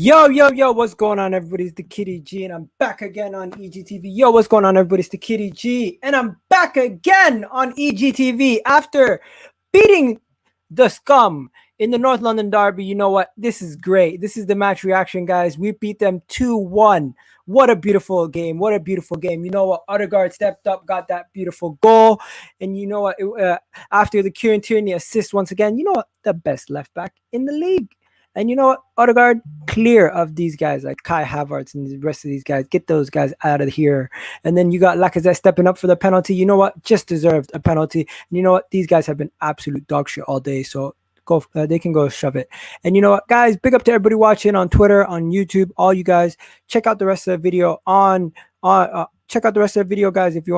Yo, what's going on, everybody? It's the Kitty G, and I'm back again on EGTV. Yo, what's going on, everybody? It's the Kitty G, and I'm back again on EGTV after beating the scum in the North London Derby. You know what? This is great. This is the match reaction, guys. We beat them 2-1. What a beautiful game. What a beautiful game. You know what? Odegaard stepped up, got that beautiful goal. And you know what? After the Kieran Tierney assist once again, you know what? The best left back in the league. And you know what? Odegaard, clear of these guys like Kai Havertz and the rest of these guys. Get those guys out of here. And then you got Lacazette stepping up for the penalty. You know what? Just deserved a penalty. And you know what? These guys have been absolute dog shit all day. So go, they can go shove it. And you know what, guys? Big up to everybody watching on Twitter, on YouTube, all you guys. Check out the rest of the video check out the rest of the video, guys, if you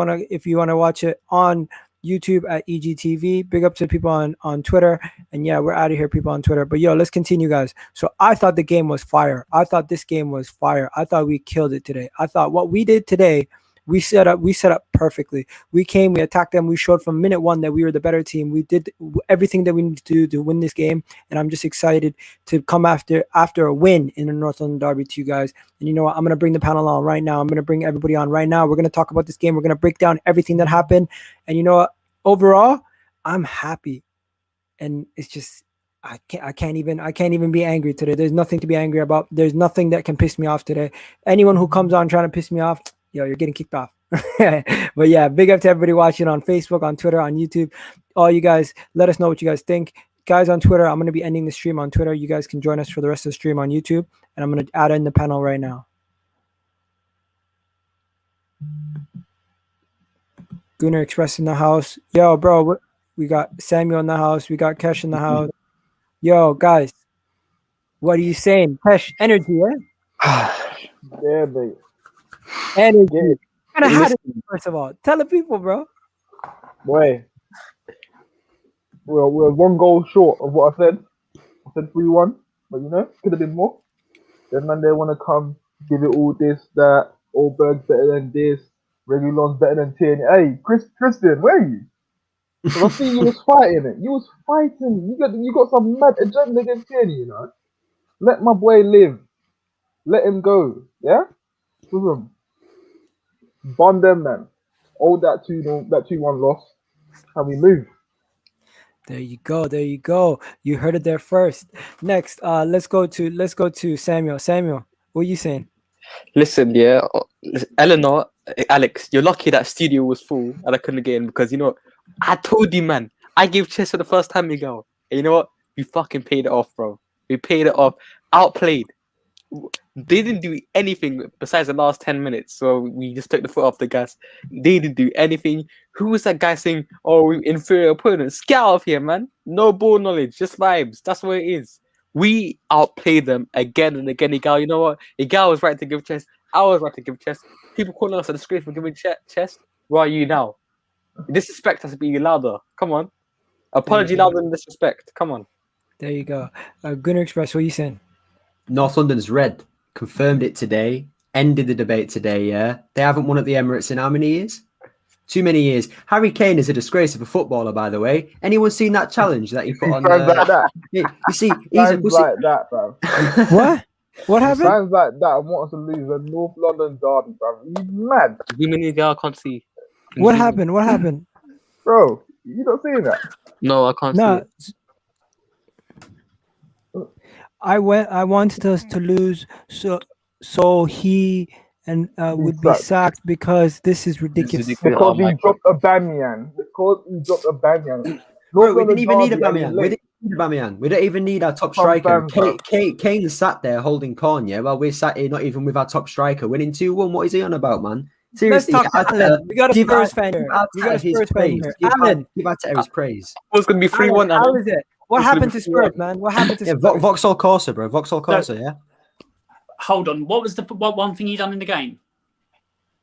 wanna watch it on YouTube at EGTV. Big up to people on Twitter. And yeah, we're out of here, people on Twitter. But yo, let's continue, guys. So I thought the game was fire. I thought this game was fire. I thought we killed it today. I thought what we did today, we set up perfectly. We came, we attacked them. We showed from minute one that we were the better team. We did everything that we need to do to win this game. And I'm just excited to come after a win in the North London Derby to you guys. And you know what? I'm going to bring the panel on right now. I'm going to bring everybody on right now. We're going to talk about this game. We're going to break down everything that happened. And you know what? Overall, I'm happy. And it's just, I can't even be angry today. There's nothing to be angry about. There's nothing that can piss me off today. Anyone who comes on trying to piss me off, yo, you're getting kicked off. But yeah, big up to everybody watching on Facebook, on Twitter, on YouTube. All you guys, let us know what you guys think. Guys on Twitter, I'm going to be ending the stream on Twitter. You guys can join us for the rest of the stream on YouTube. And I'm going to add in the panel right now. Gunner Express in the house. Yo, bro, we got Samuel in the house. We got Kesh in the house. Yo, guys, what are you saying? Kesh, energy, eh? Yeah, mate. Energy. Yeah. Kind of had it, first of all. Tell the people, bro. Boy, we're one goal short of what I said. I said 3-1, but you know, could have been more. Then man, they want to come, give it all this, that, Oberg's better than this, Regulon's better than Tierney. Hey, Christian, where are you? Because I see you was fighting it. You was fighting. You got some mad agenda against Tierney, you know. Let my boy live. Let him go. Yeah? Listen. Bond them, man. Hold that 2-1 loss. And we move. There you go. You heard it there first. Next, let's go to Samuel. Samuel, what are you saying? Listen, yeah, Eleanor, Alex, you're lucky that studio was full and I couldn't get in because, you know, I told you, man, I gave chess for the first time, Egal. And you know what? We fucking paid it off, bro. We paid it off. Outplayed. They didn't do anything besides the last 10 minutes, so we just took the foot off the gas. They didn't do anything. Who was that guy saying, oh, we inferior opponents? Get out of here, man. No ball knowledge, just vibes. That's what it is. We outplayed them again and again, Egal. You know what? Egal was right to give chess. I was right to give chess. People calling us a disgrace for giving chess. Where are you now? Disrespect has to be louder. Come on. Apology louder than disrespect. Come on. There you go. Gunner Express, what are you saying? North London's red. Confirmed it today. Ended the debate today, yeah? They haven't won at the Emirates in how many years? Too many years. Harry Kane is a disgrace of a footballer, by the way. Anyone seen that challenge that he put on? Like that. You see, he's a pussy. Like that, bro. What? What happened? Sounds like that and wants to lose a North London derby, bro. You mad? You mean Egal can't see? What happened? What happened? Bro, you not seeing that? No, I can't see it. I wanted us to lose so he would be sacked because this is ridiculous. Because he dropped Aubameyang. Bro, we didn't even need Aubameyang. We don't even need our top striker. Kane sat there holding corn, yeah? Well, we're sat here not even with our top striker. Winning 2-1. What is he on about, man? Seriously, let's talk Alan. We got a Spurs fan here. Alan, give Arteta his praise. It's going to be 3-1. How is it? What happened to Spurs, man? What happened to Spurs? Vauxhall Corsa, bro. Vauxhall Corsa, yeah? Hold on. What was the one thing you done in the game?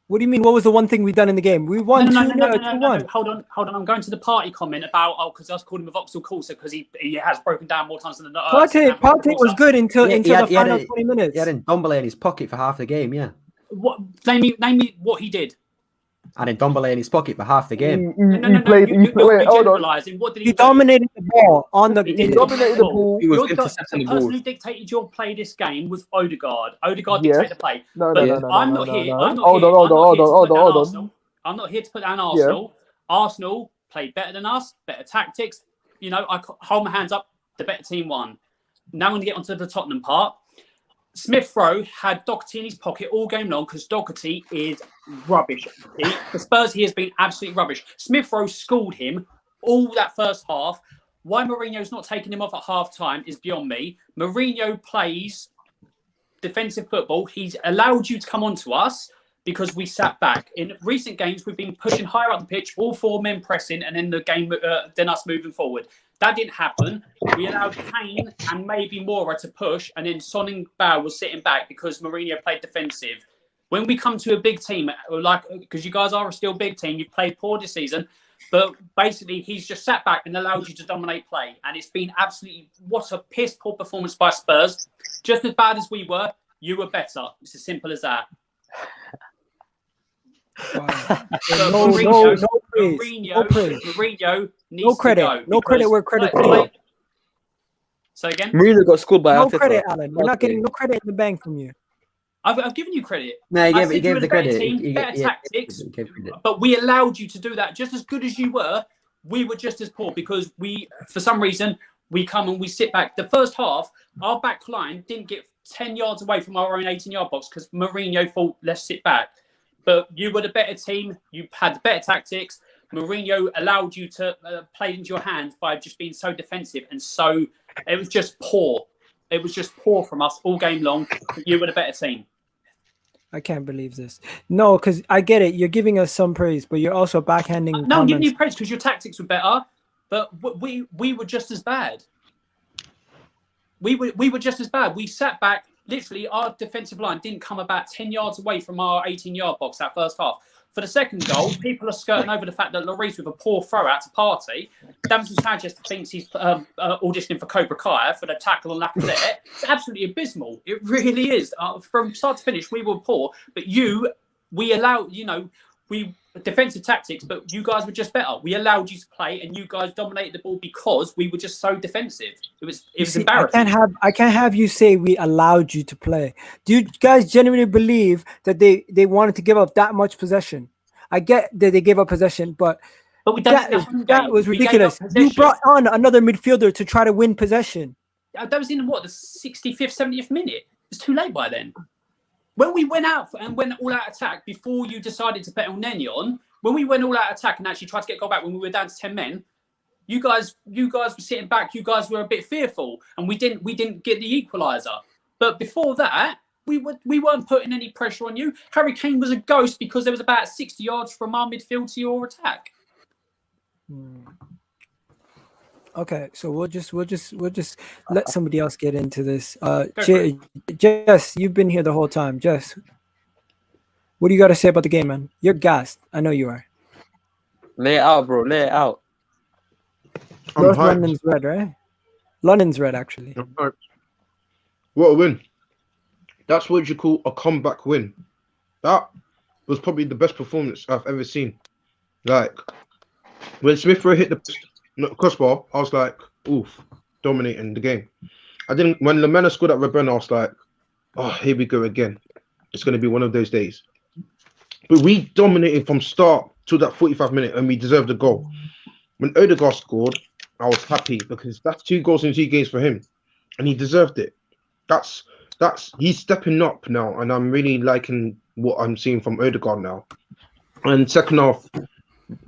What do you mean? What was the one thing we done in the game? We won 2-1. Hold on. I'm going to the party comment about because I was calling him a Vauxhall Corsa because he has broken down more times than the Partey was good until the final 20 minutes. He had Ndombele in his pocket for half the game, yeah. What? Name me what he did. And then Dombele in his pocket for half the game. He played. Wait, hold on. generalising. What did He do? dominated the ball on the. He He dominated the ball. He was The intercepting the person balls. who dictated your play this game was Odegaard. Odegaard Yes. dictated the play. No, But no, no, no, I'm no, not no, here. no. I'm not Hold here. on, hold I'm on, not hold here on, to hold put on, down hold on. Arsenal. I'm not here to put down Arsenal. Arsenal played better than us, better tactics. You know, I hold my hands up. The better team won. Now I'm going to get onto the Tottenham part. Smith Rowe had Doherty in his pocket all game long because Doherty is rubbish. For Spurs, he has been absolutely rubbish. Smith Rowe schooled him all that first half. Why Mourinho's not taking him off at half time is beyond me. Mourinho plays defensive football. He's allowed you to come on to us because we sat back. In recent games, we've been pushing higher up the pitch, all four men pressing, and then the game, then us moving forward. That didn't happen. We allowed Kane and maybe Moura to push, and then Son and Bow was sitting back because Mourinho played defensive. When we come to a big team, like because you guys are still a big team, you've played poor this season, but basically he's just sat back and allowed you to dominate play, and it's been absolutely what a piss poor performance by Spurs. Just as bad as we were, you were better. It's as simple as that. Wow. Mourinho needs No credit. to go. No credit where credit's due. So again, Mourinho got schooled by No Arteta. credit, Alan. We're not getting no credit in the bank from you. I've given you credit. No, he I gave, said he you gave were the better credit. team, He better gave- tactics, he gave credit. but we allowed you to do that. Just as good as you were, we were just as poor because we, for some reason, we come and we sit back. The first half, our back line didn't get 10 yards away from our own 18-yard box because Mourinho thought, let's sit back. But you were the better team. You had the better tactics. Mourinho allowed you to play into your hands by just being so defensive and so it was just poor. It was just poor from us all game long. You were the better team. I can't believe this. No, because I get it. You're giving us some praise, but you're also backhanding. No, I'm giving comments. you praise because your tactics were better, but we were just as bad. We were just as bad. We sat back. Literally, our defensive line didn't come about 10 yards away from our 18-yard box that first half. For the second goal, people are skirting over the fact that Lloris with a poor throw out to Partey. Davinson Sanchez thinks he's auditioning for Cobra Kai for the tackle on Lacazette. It's absolutely abysmal. It really is. From start to finish, we were poor. But we allowed, defensive tactics, but you guys were just better. We allowed you to play, and you guys dominated the ball because we were just so defensive. It was embarrassing. I can't have you say we allowed you to play. Do you guys genuinely believe that they wanted to give up that much possession? I get that they gave up possession, but we done it in the home game. that was We gave up ridiculous. You possession. brought on another midfielder to try to win possession. That was in the 65th, 70th minute. It's too late by then. When we went out and went all out attack before you decided to bet on Nenyon, when we went all out attack and actually tried to get a goal back when we were down to 10 men, you guys were sitting back. You guys were a bit fearful, and we didn't get the equaliser. But before that, we weren't putting any pressure on you. Harry Kane was a ghost because there was about 60 yards from our midfield to your attack. Okay, so we'll just let somebody else get into this. Jess, you've been here the whole time. Jess, what do you got to say about the game, man? You're gassed. I know you are. Lay it out, bro. Lay it out. North London's red, right? London's red, actually. I'm hyped. What a win. That's what you call a comeback win. That was probably the best performance I've ever seen. Like, when Smith Rowe hit the crossbar, I was like, oof, dominating the game. When Lamela scored at Rebena, I was like, oh, here we go again. It's going to be one of those days. But we dominated from start to that 45 minute and we deserved a goal. When Odegaard scored, I was happy because that's 2 goals in 2 games for him. And he deserved it. He's stepping up now, and I'm really liking what I'm seeing from Odegaard now. And second half,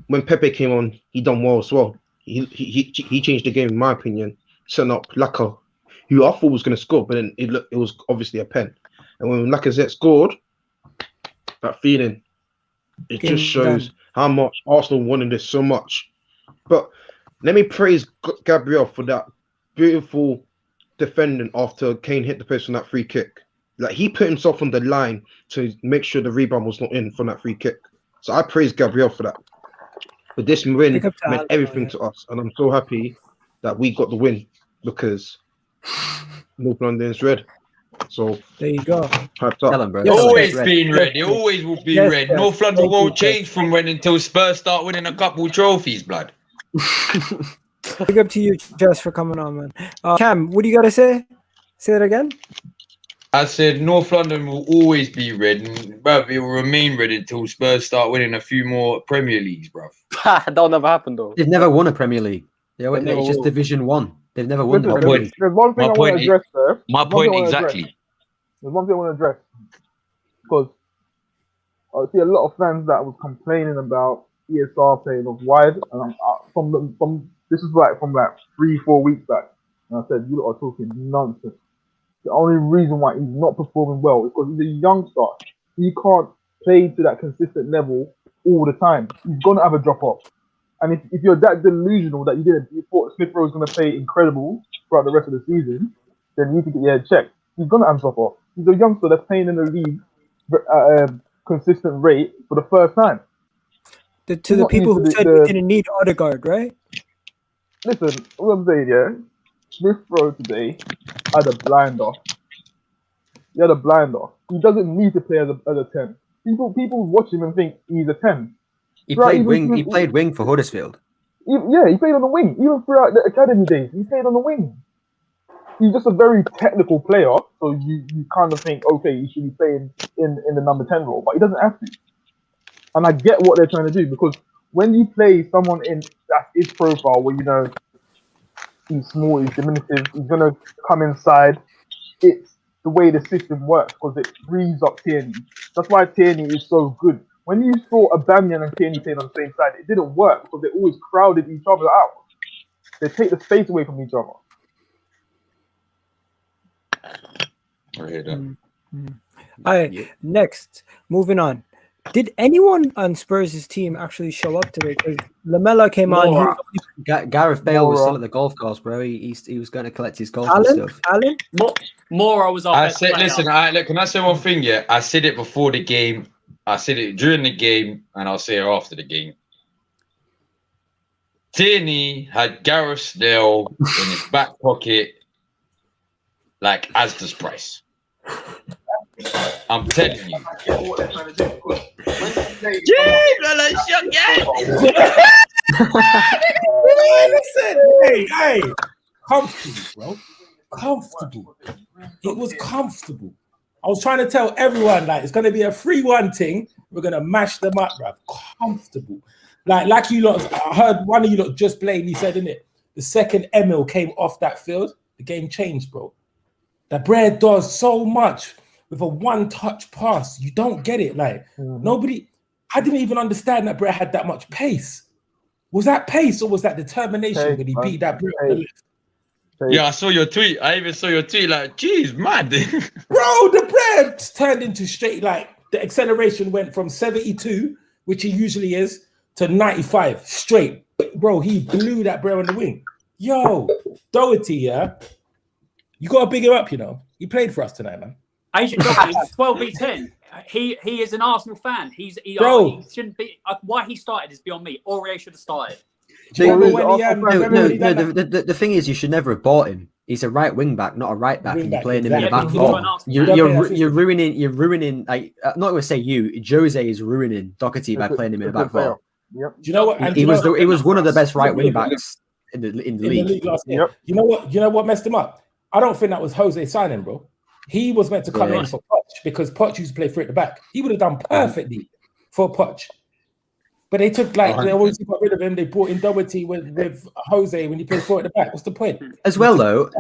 when Pepe came on, he done well as well. He changed the game, in my opinion, setting up Laka, who I thought was going to score, but then it was obviously a pen. And when Lacazette scored, that feeling, it just shows how much Arsenal wanted this so much. But let me praise Gabriel for that beautiful defending after Kane hit the post on that free kick. Like, he put himself on the line to make sure the rebound was not in from that free kick. So I praise Gabriel for that. But this win meant everything to us, and I'm so happy that we got the win because North London's red. So There you go. hyped Tell up. him, bro. Yes, Tell him Always it's red. been red. It always will be Yes, red. yes. North London Thank won't you, change from when until Spurs start winning a couple trophies, blood. Big up to you, Jess, for coming on, man. Cam, what do you got to say? Say that again. I said North London will always be red, and bruv, it will remain red until Spurs start winning a few more Premier Leagues, bruv. That'll never happen though. They've never won a Premier League. never It's just will. Division 1. They've never won the Listen, Premier there's, League. there's one thing My I want point to address there. My There's one point thing I wanna address. exactly. There's one thing I want to address because I see a lot of fans that was complaining about ESR playing off wide, and from this is from 3-4 weeks back, and I said you lot are talking nonsense. The only reason why he's not performing well is because he's a youngster. He can't play to that consistent level all the time. He's gonna have a drop off, and if you're that delusional that you thought Smith Rowe was gonna play incredible throughout the rest of the season, then you need to get your head checked. He's gonna have a drop off. He's a youngster that's playing in the league at a consistent rate for the first time. To the not people used who to said the- we didn't need Odegaard, right? Listen, what I'm saying, yeah, Smith Rowe today had a blinder. He had a blinder. He doesn't need to play as a 10. People watch him and think he's a 10. He Right, played even- wing. He even- played wing for Huddersfield. He played on the wing. Even throughout the academy days, he played on the wing. He's just a very technical player, so you kind of think, okay, he should be playing in the number 10 role, but he doesn't have to. And I get what they're trying to do, because when you play someone in that's his profile, where he's small, he's diminutive, he's gonna come inside, it's the way the system works, because it frees up Tierney. That's why Tierney is so good. When you saw Aubameyang and Tierney playing on the same side, it didn't work because they always crowded each other out. They take the space away from each other. I hear that. All right, next, moving on. Did anyone on Spurs' team actually show up today? Because Lamella came on. Laura. Gareth Bale was Mora. still at the golf course, bro. He was going to collect his golf and Alan? stuff. Alan? Mora was our I best said, player. listen, look, can I say one thing? Yeah, I said it before the game. I said it during the game, and I'll say it after the game. Tierney had Gareth Snell in his back pocket, like Asda's price. I'm telling you. Hey, comfortable, bro. Comfortable. It was comfortable. I was trying to tell everyone, like, it's going to be a 3-1 thing. We're going to mash them up, bro. Comfortable. Like you lot, I heard one of you lot just blatantly said, innit? The second Emil came off that field, the game changed, bro. That Brad does so much with a one-touch pass. You don't get it. Like, nobody, I didn't even understand that Brad had that much pace. Was that pace or was that determination when he beat that Brad on the left? Yeah, I saw your tweet. I even saw your tweet. Like, geez, mad. Bro, the Brad turned into straight, like, the acceleration went from 72, which he usually is, to 95 straight. Bro, he blew that Brad on the wing. Yo, Doherty, yeah? You got to big him up, you know. He played for us tonight, man. Agent Doherty, 12v10. He is an Arsenal fan. He shouldn't be. Why he started is beyond me. Aurier should have started. Do you remember when he, The thing is, you should never have bought him. He's a right wing back, not a right back, and you're playing him in the back exactly. four. Yeah, You're ruining. Like, I'm not going to say you. Jose is ruining Doherty by playing him in the back four. Yep. Do you know what? He was one of the best right wing backs in the league. Last year. Yep. You know what messed him up? I don't think that was Jose signing, bro. He was meant to come in for Poch because Poch used to play free at the back. He would have done perfectly for Poch. But they took they always got rid of him. They brought in Doherty with Jose when he played four at the back. What's the point? As well, though,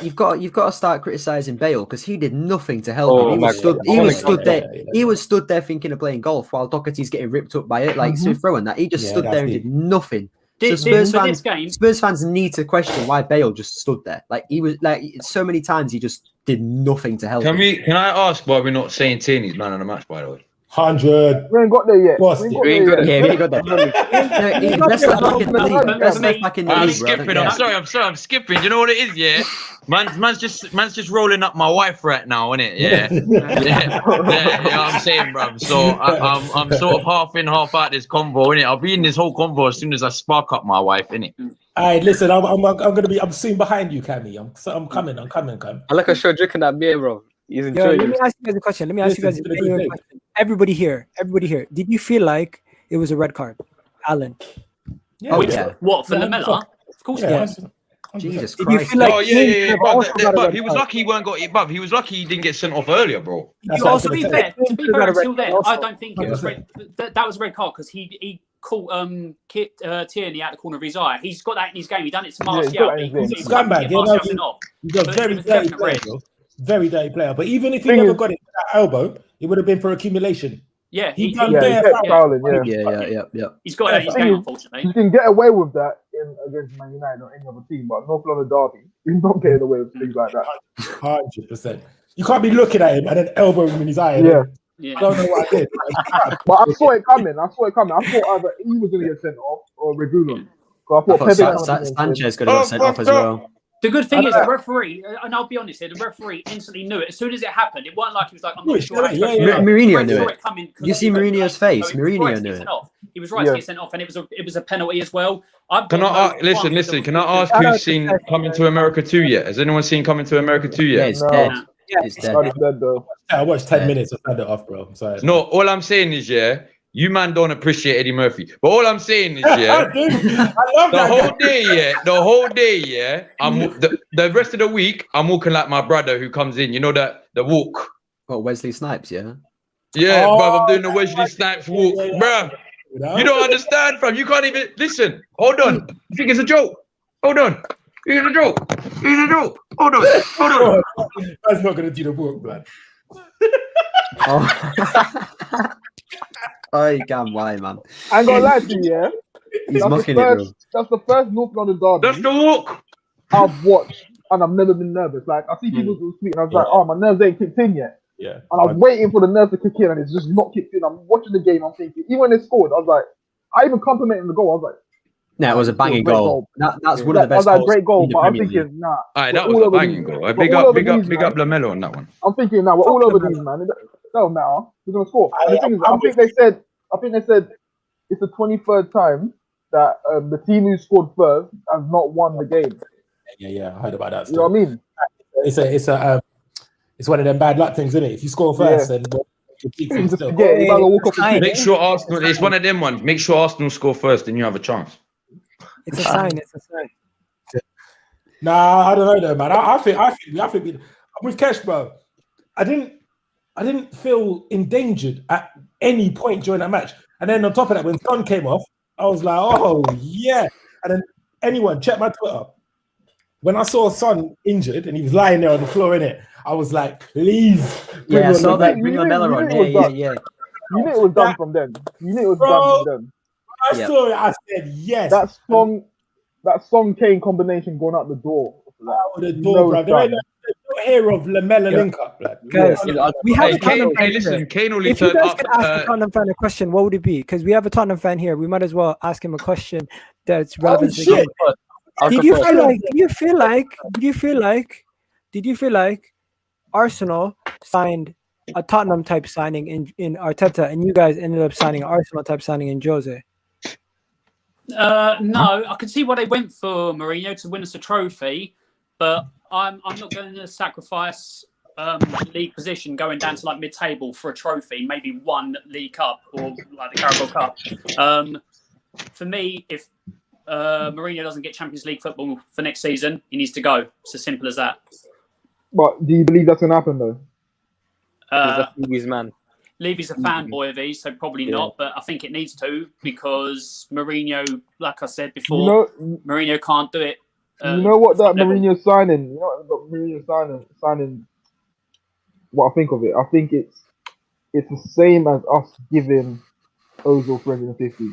you've got to start criticizing Bale because he did nothing to help him. He was stood there thinking of playing golf while Doherty's getting ripped up by it, like Smith Rowe and that. He just stood there and did nothing. So Spurs fans need to question why Bale just stood there. Like, he was like so many times he just did nothing to help. Can I ask why we're not saying Tierney's man of the match, by the way? 100. We ain't got there yet. What's We ain't got there yet. Yeah, we got that. He's best left back in the league. Best left back in the I'm league. skipping. I'm sorry. I'm skipping. Do you know what it is? Yeah, man's just rolling up my wife right now, innit? Yeah, you know what I'm saying, bro. So I'm sort of half in, half out this convo, innit? I'll be in this whole convo as soon as I spark up my wife, innit? All right, listen, I'm soon behind you, Cammy. I'm coming. I like a show drinking that beer, bro. He's Yo, enjoying let me it. ask you guys a question. Let me ask you guys a genuine question. Everybody here. Did you feel like it was a red card, Alan? Yeah, Which, yeah. what, for Lamella? Of course it was. Jesus Did you Christ. feel like Oh yeah. Kane also got a But red he was card? lucky he weren't got it. But he was lucky he didn't get sent off earlier, bro. That's You what I was also To be gonna say. fair, got a red until card then, also. I don't think it was red. That was a red card because he caught Tierney out the corner of his eye. He's got that in his game. He done it to Yeah, he's Martial. got that in his game. Scumbag, yeah, Martial no, sent off. He's a But very it was dirty definite player, red. bro. Very dirty player. But even if he Thing never is- got it to that elbow, it would have been for accumulation. Yeah, He he done Yeah, he bare kept fouls. fouling, yeah. Yeah. he's got that in his Yeah, game, you- unfortunately. You can get away with that against Man United or any other team, but North London Derby, you're not getting away with things like that. 100%. You can't be looking at him and then elbow him in his eye. And Yeah. then, Yeah. I don't know what I did. But I saw it coming. I thought either he was going to get sent off or Regulon. So I I thought thought Pepe Sanchez could have got sent off as well. The good thing I is know. the referee, and I'll be honest here, the referee instantly knew it. As soon as it happened, it wasn't like he was like, I'm Yeah, not sure. how to yeah, go. yeah. The Mourinho ref knew saw it. coming 'cause You see he was Mourinho's late, face. so he was Mourinho right to knew get it. sent off. He was right Yeah. to get sent off, and it was a penalty as well. Can I listen? Can I ask who's seen Coming to America 2 yet? Has anyone seen Coming to America 2 Yeah, yet? it's No. dead. Yeah. It's That dead. is dead though. I watched 10 Yeah. minutes and turned it off, bro. I'm sorry. No, all I'm saying is, yeah, you man don't appreciate Eddie Murphy. But all I'm saying is, yeah, Dude, I love the that whole guy. day, yeah, the rest of the week, I'm walking like my brother who comes in. You know that the walk. What, Wesley Snipes, yeah? Yeah, Oh, bruv, I'm doing the Wesley Snipes walk, yeah, yeah. bruv. You know? You don't understand, fam. You can't even listen. Hold on. You think it's a joke? Hold on. It's a joke. It's a joke. Hold on. That's not going to do the work, man. Oh, oh you can't lie, man. I ain't gonna lie to you, yeah. He's That's mocking the it, bro. first, That's the first North London Derby That's the walk. I've watched, and I've never been nervous. Like I see people who tweet, and I was like, "Oh, my nerves ain't kicked in yet." Yeah. And I was waiting for the nerves to kick in, and it's just not kicked in. I'm watching the game. I'm thinking, even when they scored, I was like, I even complimented the goal. I was like, No, it was a banging Great goal. goal. That's one I of the was best like, goals great goal. in the But I'm Premier League. thinking, nah. Aye, we're that was all a over banging these- goal. we're Big all up, over big up, these, big man. up Lamelo on that one. I'm thinking now we're all over these, man. It don't matter. We're gonna score. And the thing is, I think they said it's the 23rd time that the team who scored first has not won the game. Yeah. I heard about that. You know what I mean? It's one of them bad luck things, isn't it? If you score first, then you keep You things just still. forget. You might as well walk off the Fine. pitch. Make sure Arsenal. It's one of them ones. Make sure Arsenal score first, then you have a chance. It's a sign. It's a sign. Nah, I don't know though, man. I think I'm with Kesh, bro. I didn't feel endangered at any point during that match. And then on top of that, when Son came off, I was like, oh yeah. And then anyone check my Twitter. When I saw Son injured and he was lying there on the floor in it, I was like, please. bring Yeah, I on saw the- that. You Bring knew- Lamella you on. knew it was Yeah. You knew it was done from them. You knew it was Bro. done from them. I Yeah. saw it. I said yes. That song Kane combination going out the door. Out the You door, know bro. it's There ain't done. no hear of Lamella link up, blood. Guys, we have Hey, a Tottenham fan listen, here. Kane only If you turned guys up. could ask a Tottenham fan a question, what would it be? Because we have a Tottenham fan here. We might as well ask him a question that's relevant to the game. Did you feel like Arsenal signed a Tottenham type signing in Arteta, and you guys ended up signing an Arsenal type signing in Jose? No, I can see why they went for Mourinho to win us a trophy, but I'm not going to sacrifice league position going down to like mid-table for a trophy, maybe one League Cup or like the Carabao Cup. For me, if Mourinho doesn't get Champions League football for next season, he needs to go. It's as simple as that. But do you believe that's gonna happen though? He's man. Levy's a fanboy of these, so probably not, but I think it needs to because Mourinho, like I said before, Mourinho can't do it. You know what that Mourinho signing? You know what Mourinho signing? What I think of it? I think it's the same as us giving Ozil 350.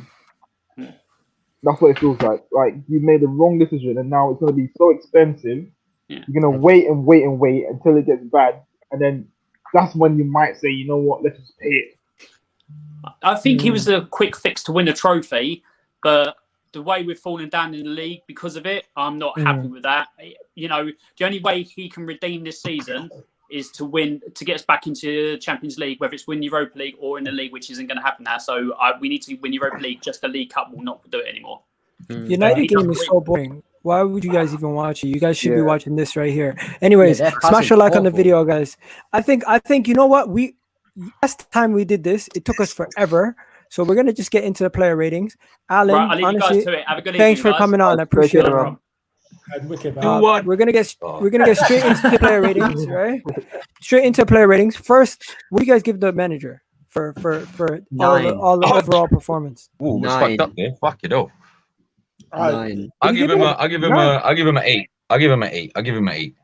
That's what it feels like. Like you made the wrong decision, and now it's going to be so expensive. Yeah. You're going to wait until it gets bad, and then that's when you might say, you know what, let's just pay it. I think he was a quick fix to win a trophy, but the way we've fallen down in the league because of it, I'm not happy with that. You know, the only way he can redeem this season is to win, to get us back into Champions League, whether it's win Europa League or in the league, which isn't going to happen now. So we need to win Europa League. Just the League Cup will not do it anymore. United game is so boring. Why would you guys even watch it? You guys should be Yeah. watching this right here. Anyways, their smash passing's a like on the awful. video, guys. I think you know what? Last time we did this, it took us forever. So we're gonna just get into the player ratings. Alan, Right, I'll leave you honestly, guys to it. Have a good thanks evening, for guys. coming on. I appreciate it. care, Wicked, man. Do what? We're gonna get straight into the player ratings, right? Straight into player ratings. First, what do you guys give the manager for Nine. all the overall performance? Ooh, was 9. fucked up there. Fuck it up. Alright. 9. I'll you give give him him a. I'll give him a. I'll give him an 8. I'll give him an 8. I'll give him an 8.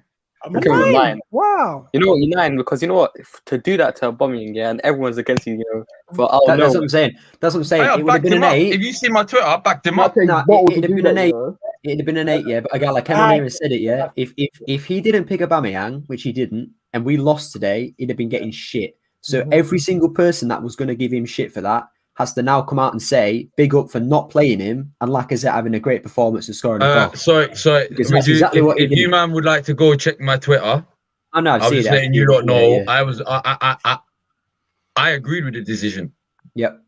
I'm Okay, not- 9. Wow. You know what? You're 9 because you know what? To do that to Aubameyang, yeah, and everyone's against you, you know. For That's what I'm saying. That's what I'm saying. I It would have backed been him an up. 8. If you see my Twitter, I backed him That up. takes Nah, bottles it'd to have do been an that, 8. you know? It'd have been an 8, yeah. But a guy like came on here and said it, yeah. If he didn't pick Aubameyang, which he didn't, and we lost today, he'd have been getting shit. So every single person that was going to give him shit for that has to now come out and say big up for not playing him and Lacazette having a great performance and scoring a goal. Sorry. Because that's exactly what he if did. you man would like to go check my Twitter, I know. I've I was seen just it. letting you not know. Yeah. I agreed with the decision. Yep.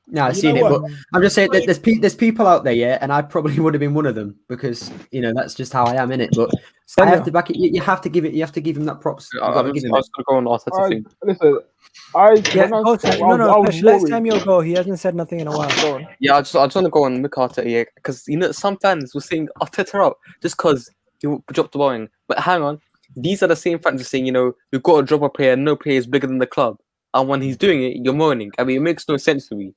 No, I've You seen know it, what? but I'm just saying that there's people out there, yeah, and I probably would have been one of them because that's just how I am in it. But I have to back it. You have to give it. You have to give him that props. You I gotta was give him going to go on Arteta thing. Listen, Yeah, when I- go, I Sam. was- I was Let worried. Samuel go. He hasn't said nothing in a while. Go on. Yeah, I just want to go on Mick Arteta, yeah, because some fans were saying Arteta out just because he dropped the ball. But hang on, these are the same fans who are saying, you've got to drop a player, no player is bigger than the club. And when he's doing it, you're moaning. I mean, it makes no sense to me.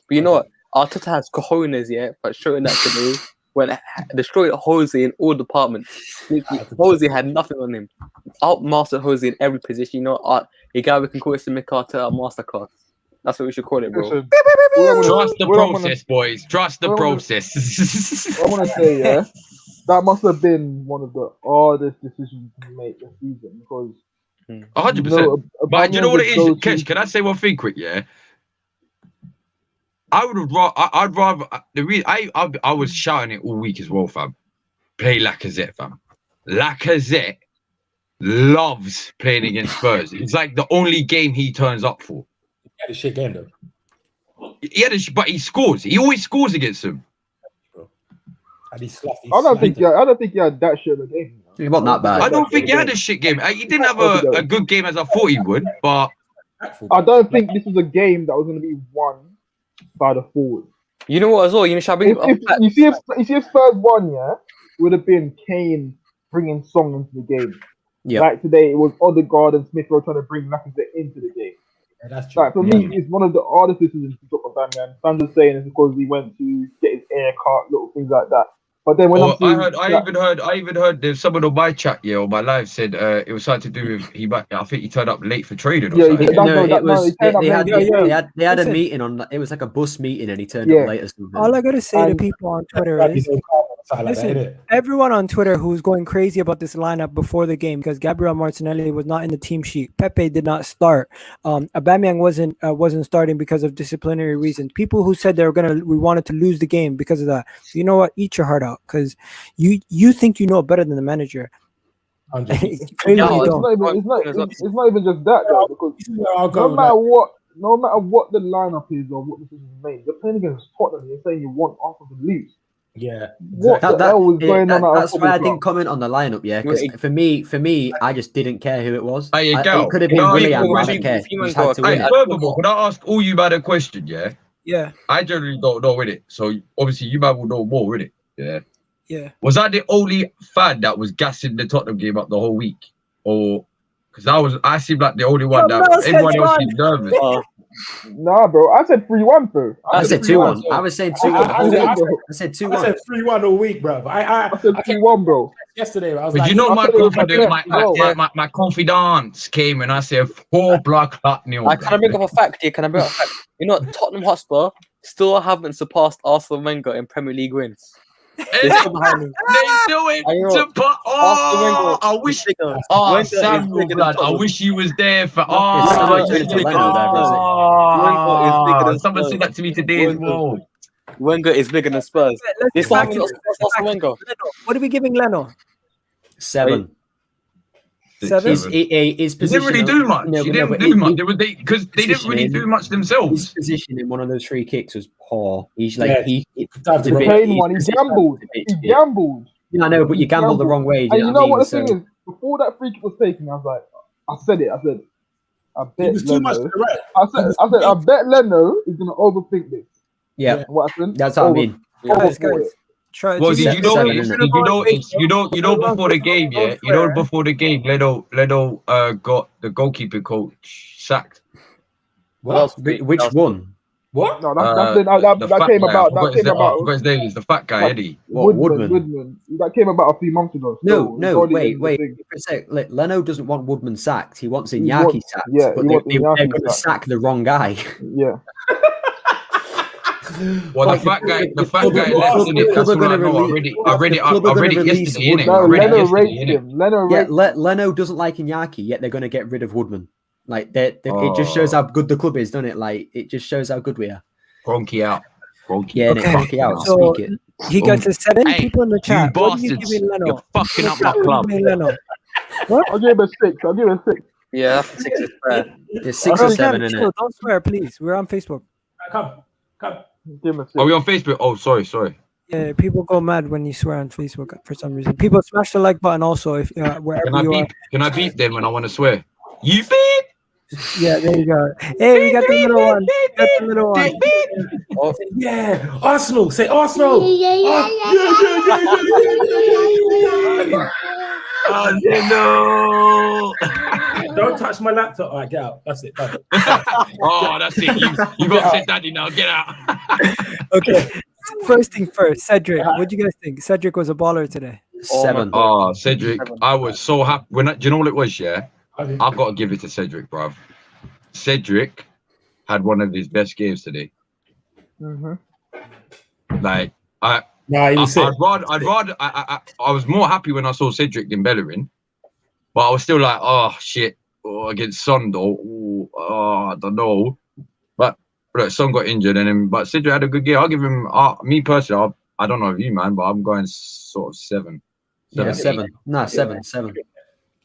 But you know what? Arteta has cojones, yeah, but showing that today when destroyed Jose in all departments. Jose had nothing on him. Outmastered Jose in every position. Egal, we can call it the Mick Arteta masterclass. That's what we should call it, bro. Listen, Trust the what I'm gonna- process, boys. Trust the what I'm gonna- process. I want to say, yeah, that must have been one of the hardest decisions to make this season because 100%. But you know what it is, Aubameyang Kesh? Can I say one thing quick? Yeah, I would have. I'd rather the reason I was shouting it all week as well, fam. Play Lacazette, fam. Lacazette loves playing against Spurs. It's like the only game he turns up for. He had a shit game though. But he scores. He always scores against them. And he slapped. I don't think he had that shit of a game. It wasn't that bad. I don't think he had a shit game. He didn't have a good game as I thought he would, but I don't think this was a game that was going to be won by the forward. You know what as well? Shall I bring If you see if Spurs won, yeah, would have been Kane bringing Song into the game. Yeah. Like today, it was Odegaard and Smith Rowe trying to bring Lacazette into the game. Yeah, that's true. Like for me, it's one of the hardest decisions to drop Aubameyang. Fans are saying it's because he went to get his air cut, little things like that. But then when I even heard there's someone on my chat, yeah, on my live said it was something to do with I think he turned up late for training or Yeah, something. he- No, that- it was. he turned up They had late. they had a Listen. meeting on. It was like a bus meeting, and he turned Yeah. up late or something. All I gotta say to And- people on Twitter Like, is, you know, something like that, listen, innit? everyone on Twitter who's going crazy about this lineup before the game because Gabriel Martinelli was not in the team sheet. Pepe did not start. Aubameyang wasn't starting because of disciplinary reasons. People who said we wanted to lose the game because of that. You know what? Eat your heart out because you think you know better than the manager. 100%. Clearly Yeah, you It's don't. not even just that though, because This is where I'll go. no matter what the lineup is or what decision is made, you're playing against Tottenham. You're saying you want Arsenal to lose. Yeah. What the hell was going on? At That's why I football didn't comment on the lineup, yeah. Because for me, I just didn't care who it was. Hey, It Egal, could have been no, Willian. you- I don't care. you You just might had to go- win Hey, it. furthermore, can I ask all you about a question? Yeah, Yeah, I generally don't know with it, so obviously you man will know more with it. Yeah. yeah. Was I the only fan that was gassing the Tottenham game up the whole week, or because I seemed like the only one Yo, that Mel's everyone else head's seemed nervous? Nah, bro. I said 3-1, bro. I said 2-1. I was saying 2-1. I said I 2-1. said 3-1 all week, bro. I said 3-1, bro. yesterday. I was But like, you know, my I thought it was confidence, my best. my confidence came and I said 4-0. Can I bring up a fact here? Can I bring up a fact? Tottenham Hotspur still haven't surpassed Arsenal Wenger in Premier League wins. They're still behind him. They do it I know. to put. Oh, I wish. Oh, Samuel, blood. I wish he was there for. It's Oh, bigger than Leno, Wenger is bigger than someone Spurs. said that to me today as well. Wenger is bigger than Spurs. Let's This get back time to not this. surpassed Arsenal Wenger. Leno. What are we giving Leno? 7. 7? His He position. didn't really do much. No, he but didn't he- do much. he- Because they didn't really do much His themselves. position in one of those free kicks was poor. He's like he. That's it's a the bit- Kane he's one, he just- gambled. it's a bit He shit. gambled. Yeah, I know, but you gambled the wrong way. And you know what the so- thing is? Before that free kick was taken, I was like, I said, I He bet was too much to Leno. the right. I said, I bet Leno is gonna overthink this. Yeah, And what happened? that's what I mean. Guys, Overthought guys. it. Try Well, to did get you know? Seven, Did innit? you know before the game, yeah. You know swear. before the game, Leno got the goalkeeper coach sacked. What? Which one? What? No, The that fat came guy, about. I That came I about. forgot his name. It's the fat guy, What? Eddie. What, Woodman? That came about a few months ago. No, So it's already wait. in the thing. For a sec, Leno doesn't want Woodman sacked. He wants He Iñaki wants- sacked. yeah, but he wants they're Iñaki going to sacked. sack the wrong guy. Yeah. Well, the fat guy left in it. That's what I know. I read it yesterday, innit? No, I read it Leno yesterday, rates innit? him. Leno Yeah, rates him. Leno doesn't like Iñaki, yet they're going to get rid of Woodman. Like it just shows how good the club is, doesn't it? Like it just shows how good we are. Cronky out. Cronky. Yeah, Okay, Cronky out. so- Speak it. He got to 7 Hey, people in the You chat. What do you bastards. give me, Leno? You're fucking up my What do you club. give me, Leno? I'll give him a 6. Yeah, that's 6 is fair. It's 6 Oh, or 7, yeah, isn't chill, it? don't swear, please. We're on Facebook. Come. Give him a 6. Are we on Facebook? Oh, sorry. Yeah, people go mad when you swear on Facebook for some reason. People smash the like button also if wherever Can I you are. beep? Can I beep then when I want to swear? You beep. Yeah, there you go. Hey, we got the little one. We got the little one. Yeah. Arsenal. Say Arsenal. Oh, no. Don't touch my laptop. All right, get out. That's it. Done. Oh, that's it. You got said daddy now. Get out. Okay. First thing first, Cedric. What do you guys think? Cedric was a baller today. 7. Oh, Cedric. I was so happy. Do you know what it was, yeah? Okay. I've got to give it to Cedric, bruv. Cedric had one of his best games today. Mhm. Like, Nah, he was sick. I was more happy when I saw Cedric than Bellerin, but I was still like, oh shit, against Son though. I don't know. But look, Son got injured, but Cedric had a good game. I'll give him. Me personally, I don't know if you, man, but I'm going sort of 7. Yeah, 8. 7. No, 7.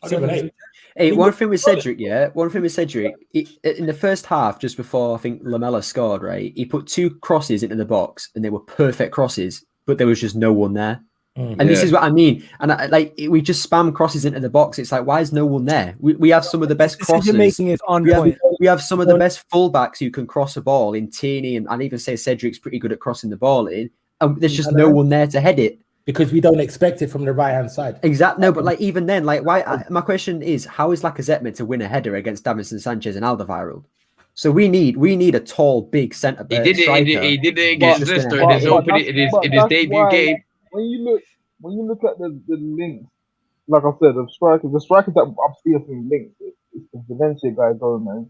I'll give it an 8. Hey, one thing with Cedric, in the first half, just before I think Lamella scored, right, he put 2 crosses into the box and they were perfect crosses, but there was just no one there. And this is what I mean. And we just spam crosses into the box. It's like, why is no one there? We have some of the best crosses. Decision making is on We have, point. we have some of the best fullbacks who can cross a ball in Tierney, and I'd even say Cedric's pretty good at crossing the ball in. And there's just no one there to head it. Because we don't expect it from the right hand side. Exactly. No, but like even then, like why? My question is, how is Lacazette meant to win a header against Davinson Sanchez and Alderweireld? So we need a tall, big centre back. He did it against Just Leicester gonna in his hit opening, in his debut game. When you look at the links, like I said, the strikers that I'm seeing linked, it's the Valencia guy Gomez,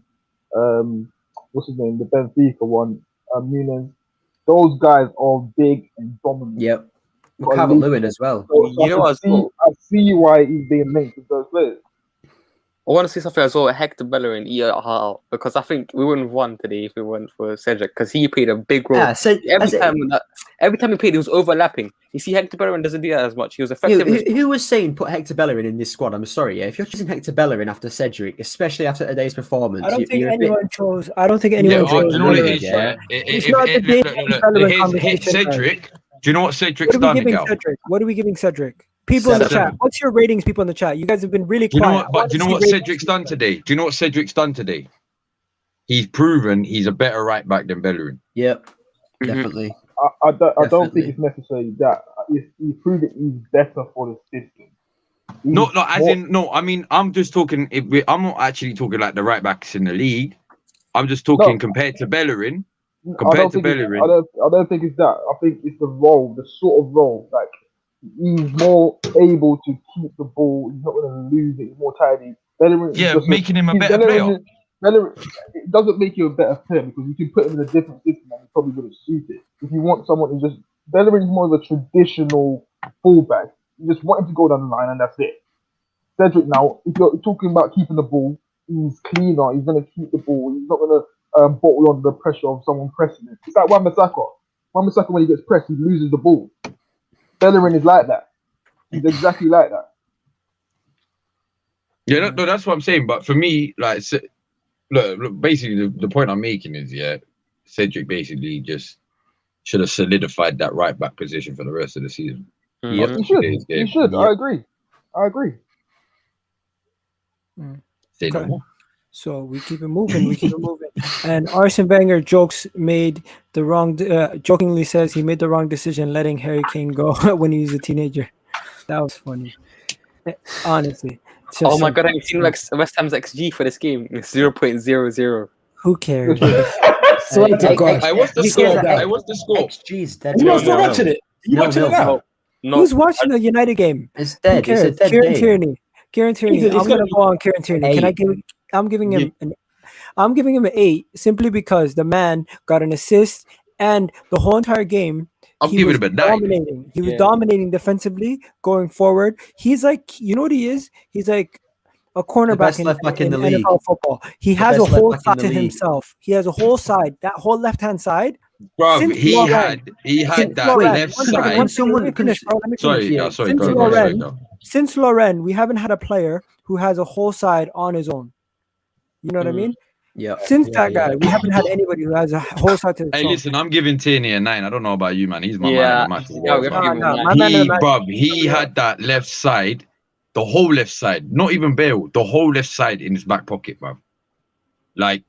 what's his name, the Benfica one, Nunes. Those guys are big and dominant. Yep. Got Calvert-Lewin as well. So You know what? I see why he's being linked with those players. I want to see something as well. Hector Bellerin, because I think we wouldn't have won today if we weren't for Cedric, because he played a big role. Yeah, Every time he played, he was overlapping. You see, Hector Bellerin doesn't do that as much. He was effective. Who was saying put Hector Bellerin in this squad? I'm sorry, yeah. If you're choosing Hector Bellerin after Cedric, especially after today's performance, I don't think you're a bit- anyone chose. I don't think anyone Yeah, chose. you know what it Bellerin. is, yeah? It's not the David Bellerin conversation, Cedric. Do you know what Cedric's What are we done, giving Egal? Cedric? What are we giving Cedric? People in the 7. chat. What's your ratings, people in the chat? You guys have been really Do you know quiet. what? But do you know what Cedric's done today? Do you know what Cedric's done today? He's proven he's a better right back than Bellerin. Yep, Mhm. definitely. I don't Definitely. think it's necessarily that. He's proved he's better for the system. No, I mean, I'm just talking. I'm not actually talking like the right backs in the league. I'm just talking compared to Bellerin. I don't think it's that. I think it's the role, the sort of role. Like he's more able to keep the ball. He's not going to lose it. He's more tidy. Bellerin, Yeah, making him a better player. Bellerin, it doesn't make you a better player because you can put him in a different system and he probably would have suited. If you want someone who just Bellerin is more of a traditional fullback. You just want him to go down the line and that's it. Cedric now, if you're talking about keeping the ball, he's cleaner. He's going to keep the ball. He's not going to bottle under the pressure of someone pressing him. It's like Wan-Bissaka. Wan-Bissaka, when he gets pressed, he loses the ball. Bellerin is like that. He's exactly like that. Yeah, no, that's what I'm saying. But for me, like, look basically, the point I'm making is, yeah, Cedric basically just should have solidified that right back position for the rest of the season. Yep. He should. He should. I agree. Say no Okay. more. So we keep it moving. And Arsene Wenger jokingly says he made the wrong decision letting Harry Kane go when he was a teenager. That was funny. Honestly. It's just Oh my so- god, have you seen like West Ham's XG for this game? It's 0.00. Who cares? Swear to God. Hey, what's the You score? get that- Hey, what's the score? XG's dead. You No, not still no, watching it? You No, watching no, it now? No, Who's watching the United game? It's Who dead. It's a cares? dead Kieran game. Tierney. Kieran Tierney. He's I'm gonna gonna go on Kieran Tierney. Can I 8. give? I'm giving him an 8 simply because the man got an assist and the whole entire game I'm he giving was him a 9. dominating. He was Yeah. dominating defensively, going forward. He's like, you know what he is? He's like a cornerback best in, left back in in the league. NFL football. He The has a best left whole back in side the to league. himself. He has a whole side. That whole left-hand side. Bro, Since he Lauren- had that Lauren, left one second, side. one second, Someone let me finish, bro. Let me Sorry, finish. yeah, sorry, Since go, Lauren- go. Since Loren, we haven't had a player who has a whole side on his own. You know what I mean? Yeah. Since Yeah, that guy, yeah. we haven't had anybody who has a whole side to his Hey, own. listen, I'm giving Tierney a 9. I don't know about you, man. He's my Yeah. man of the match as Yeah, well. we have fam. to give him No, a my nine. man of the match. He had that left side, the whole left side, not even Bale, the whole left side in his back pocket, bruv. Like,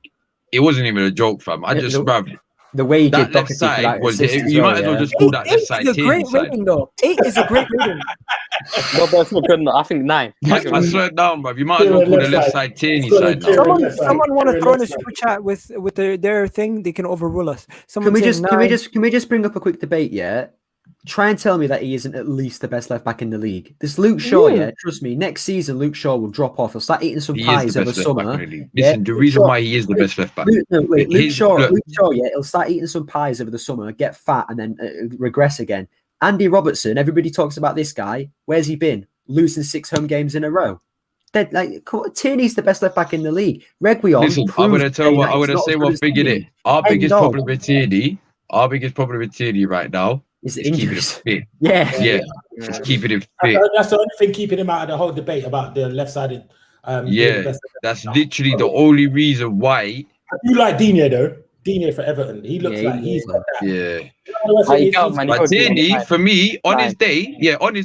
it wasn't even a joke, fam. I Yeah, just, the- bruv, The way he that did left Doherty for that side was, assist as you well, might as well yeah. just call that left 8 side is a great Tierney side. rating, though. 8 is a great rating. No, but it's not good enough. I think 9. I swear down, bruv. You might as well call the left side Tierney side now. Someone want to throw in a super chat with their thing, they can overrule us. Someone Can we saying can we just bring up a quick debate? Yeah, try and tell me that he isn't at least the best left back in the league. This Luke Shaw, yeah, trust me. Next season, Luke Shaw will drop off. He'll start eating some He pies is the over best left back in summer. the league. Yeah, Listen, the Luke reason Shaw- why he is the best left back. Luke His- Shaw, look- Luke Shaw, yeah, he'll start eating some pies over the summer, get fat, and then regress again. Andy Robertson, everybody talks about this guy. Where's he been? Losing 6 home games in a row. Like, Tierney's the best left back in the league. Reguilon. Listen, I'm gonna tell what I'm gonna say. What figured it. Our biggest problem with Tierney right now is is keeping it injuries. fit. Yeah. Yeah, it's keeping it fit. That's the only thing keeping him out of the whole debate about the left-sided. being the Yeah, best. that's literally the only reason why. You like Digne though. Digne for Everton. He looks Yeah, like he's got that. Yeah, How you go, man? You but gotta do it. Tierney, for me, on Fine. his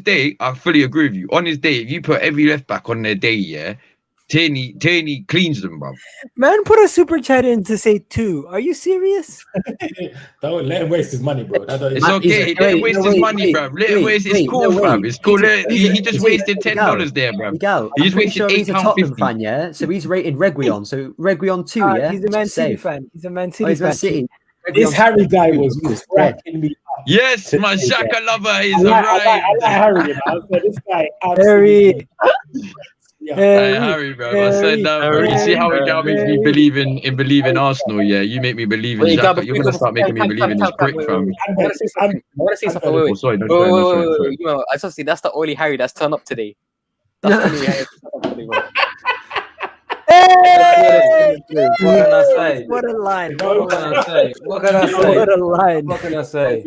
day, I fully agree with you. On his day, if you put every left back on their day, yeah, Tierney cleans them, bro. Man, put a super chat in to say 2. Are you serious? Don't let him waste his money, bro. It's Man, okay. Let him waste his money, bro. Let him waste. It's cool, fam. It's cool. He just wasted $10 there, bro. Miguel, He I'm just pretty wasted sure he's a Tottenham £8.50. fan, yeah? So he's rating Reguilon. So Reguilon 2, yeah? He's a Man City Safe. fan. He's a Man Oh, City he's fan. Man City. This Reguilon's Harry guy was Yeah. cracking me up. Yes, my Saka lover is I like right. Harry. You know? I said, this guy Harry. absolutely. Yeah. Hey, Harry, bro. I said that, bro. You see how it now makes me believe in Arsenal, yeah? You make me believe in Wait, Xhaka. Gab, You're gonna start making me believe in this prick, fam. I want to say something. Oh, Wait. sorry, don't go ahead, sorry. You know, I just see that's the only Harry that's turned up today. That's the only Harry that's turned up today, bro. What can I say? What a line. What can I say? What can I say? What a line. What can I say?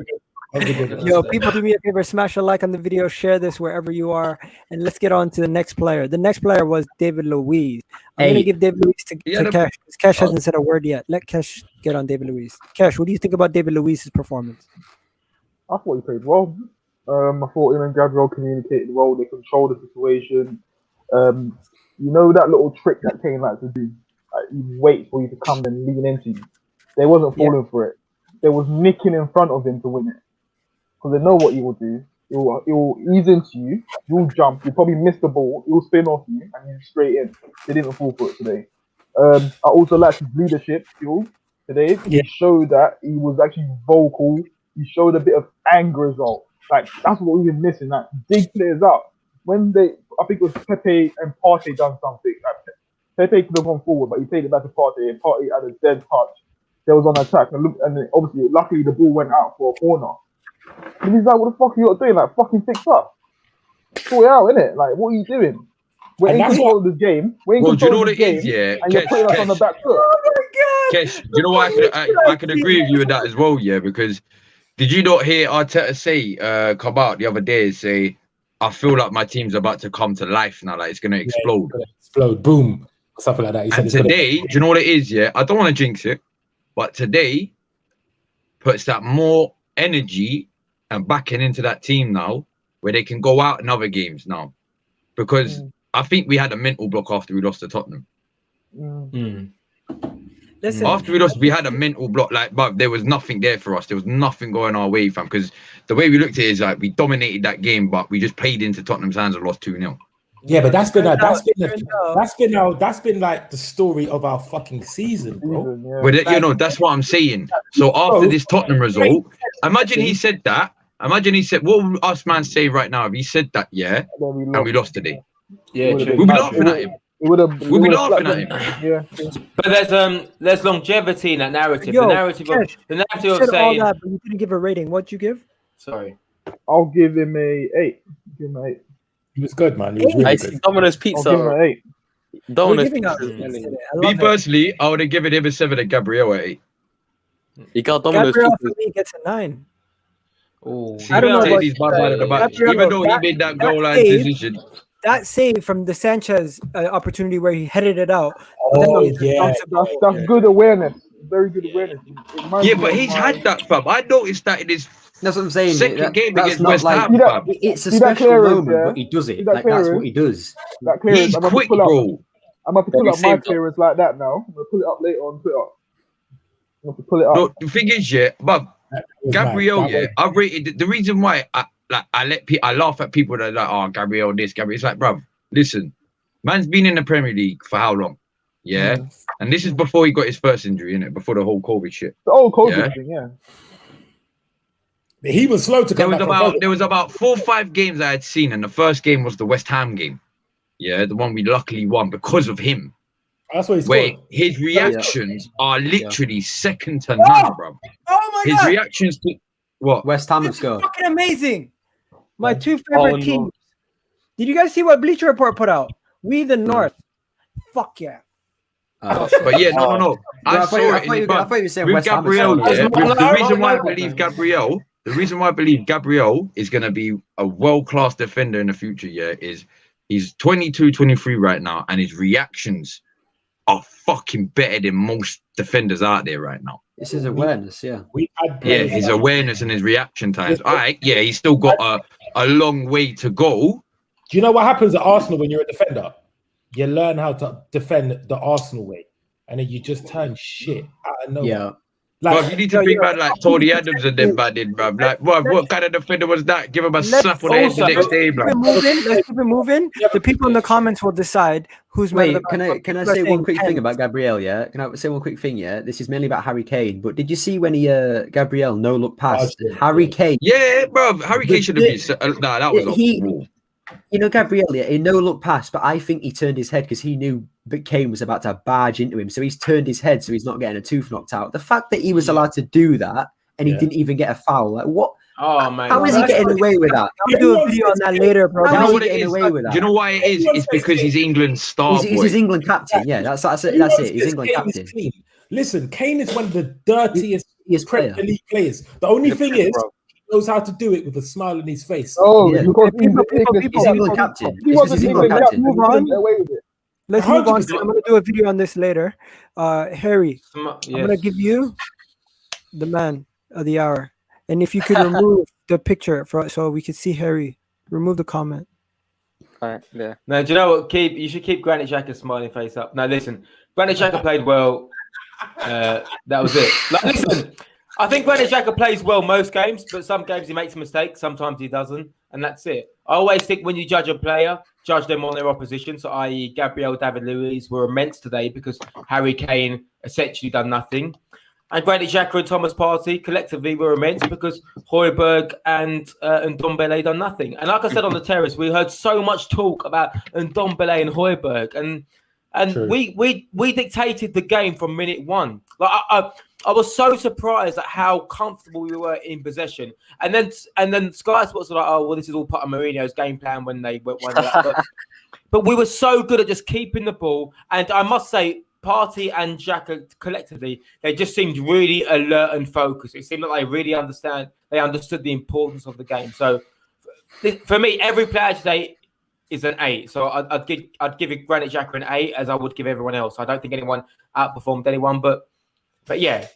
Yo, people, do me a favor, smash a like on the video, share this wherever you are, and let's get on to the next player. The next player was David Luiz. I'm gonna give David Luiz to Cash, because Cash hasn't said a word yet. Let Cash get on David Luiz. Cash, what do you think about David Luiz's performance? I thought he played well. I thought him and Gabriel communicated well. They controlled the situation. You know that little trick that Kane likes to do? Like, he waits for you to come and lean into you. They wasn't falling for it. They was nicking in front of him to win it. Because they know what he will do. He will ease into you. You'll jump. You'll probably miss the ball. He'll spin off you and you're straight in. They didn't fall for it today. I also liked his leadership skills today. He showed that he was actually vocal. He showed a bit of anger as well. Like, that's what we were missing. Like, dig players up. When I think it was Pepe and Partey done something. Like, Pepe could have gone forward, but he played it back to Partey, and Partey had a dead touch. They was on attack, and then obviously, luckily, the ball went out for a corner. And he's like, what the fuck are you doing? Like, fucking fix up. Sort it out, innit? Like, what are you doing? We're in control of this game. Well, do you know what it is, yeah? And you're putting us on the back foot. Kesh, do you know what I can agree with you with that as well, yeah? Because did you not hear Arteta say, come out the other day and say, I feel like my team's about to come to life now, like it's going to explode. Explode, boom, something like that. He said And it's gonna- today, do you know what it is, yeah? I don't want to jinx it, but today puts that more energy and backing into that team now, where they can go out in other games now, because I think we had a mental block after we lost to Tottenham. Listen, After we lost, we had a mental block, like, but there was nothing there for us. There was nothing going our way, fam. Because the way we looked at it is like we dominated that game, but we just played into Tottenham's hands and lost 2-0. Yeah, but that's been like the story of our fucking season, bro. But you know, that's what I'm saying. So after this Tottenham result, imagine he said that. Imagine he said, what would us man say right now if he said that, yeah, and we lost today? Yeah, true. We'll be laughing at him. We'll be laughing at him. Yeah. But there's longevity in that narrative. Yo, the narrative you of said saying. all that, but you didn't give a rating. What'd you give? Sorry. I'll give him a 8. Give him an 8. He was good, man. He was really good. Domino's I'll give him Pizza. an 8. Domino's We're giving up. Pizza. I Me love it. personally, I would have given him a 7 and Gabriel at 8. You got Domino's Gabriel Pizza. for me gets a 9. Oh, I don't know Take about these bad man at the back. Gabriel, Even though he that- made that that goal line save- decision. That save from the Sanchez opportunity where he headed it out. Oh, yeah. That's good awareness. Very good awareness. Yeah, but he's had that, fam. I noticed that in his That's what I'm saying. second game that's against not West like- Ham, See that- fam. It's a See that special clearance, moment, yeah? but he does See it. that Like that's clearance? what he does. That clearance. He's I'm about to quick, pull up. bro. I'm about to pull Yeah, up he my saved it. clearance like that now. I'm gonna pull it up later on Twitter. I'm gonna pull it up. No, the thing is, yeah, but That was Gabriel, mad. yeah, I rated the reason why I laugh at people that are like, oh, Gabriel this, Gabriel. It's like, bruv, listen, man's been in the Premier League for how long? Yeah, and this is before he got his first injury, innit? Before the whole COVID shit. The old COVID Yeah. thing, yeah. He was slow to come back. There was about 4 or 5 games I had seen, and the first game was the West Ham game. Yeah, the one we luckily won because of him. That's what he's Where called. his reactions are literally second to none, bro. Oh my His god! reactions to what? West Ham This have is scored. fucking amazing. My two favorite Oh, no. teams. Did you guys see what Bleacher Report put out? We the North. Fuck yeah. But yeah, no. I saw it. I thought you were saying With West Ham. Gabriel, has yeah, scored. the reason why I believe Gabriel, is going to be a world-class defender in the future, yeah, is he's 22, 23 right now, and his reactions are fucking better than most defenders out there right now. It's his awareness, yeah. We had Yeah, players his like- awareness and his reaction times. All right, yeah, he's still got a long way to go. Do you know what happens at Arsenal when you're a defender? You learn how to defend the Arsenal way, and then you just turn shit out of nowhere. Yeah. But Like, you need to bring back like Tony Adams and them back in, bruv. Like, what kind of defender was that? Give him a slap on the head the next day, Keep it bruv. moving. Let's keep it moving. The people in the comments will decide who's Wait, better. can I say one quick thing about Gabriel? Yeah, can I say one quick thing? Yeah, this is mainly about Harry Kane. But did you see when he Gabriel no look past Harry Kane? Yeah, bruv. Harry Kane should have been. Nah, that was a You know, Gabriel, yeah, he no look past, but I think he turned his head because he knew that Kane was about to barge into him. So he's turned his head so he's not getting a tooth knocked out. The fact that he was allowed to do that and he didn't even get a foul, like what? Oh man, How is he getting away with that? I'll do a video on that later, bro. How You know is he what it getting is? away with that? You know why it is? It's because he's England's star He's boy. his England captain. Yeah, that's it. That's it. He's England Kane is captain. clean. Listen, Kane is one of the dirtiest He player. Premier League players. The only thing is, he knows how to do it with a smile on his face. Oh, Yeah. because He's England captain. He It's wasn't his England England captain. captain. Move on. He got away with it. Let's move on. 100%. I'm gonna do a video on this later. Harry, I'm gonna give you the man of the hour, and if you could remove the picture so we could see Harry. Remove the comment. Alright, yeah. No, do you know what? You should keep Granit Xhaka's smiling face up. No, listen, Granit Xhaka played well. That was it. Like, listen, I think Granit Xhaka plays well most games, but some games he makes a mistake. Sometimes he doesn't, and that's it. I always think when you judge a player, judge them on their opposition. So, i.e., Gabriel, David Luiz were immense today because Harry Kane essentially done nothing. And Granit Xhaka and Thomas Partey collectively were immense because Højbjerg and Ndombele done nothing. And like I said on the terrace, we heard so much talk about Ndombele and Højbjerg, and we dictated the game from minute one. Like I was so surprised at how comfortable we were in possession. And then Sky Sports were like, oh well, this is all part of Mourinho's game plan when they won that. But we were so good at just keeping the ball. And I must say, Partey and Xhaka collectively, they just seemed really alert and focused. It seemed like they understood the importance of the game. So for me, every player today is an 8. So I'd give Granit Xhaka an 8 as I would give everyone else. I don't think anyone outperformed anyone, but yeah,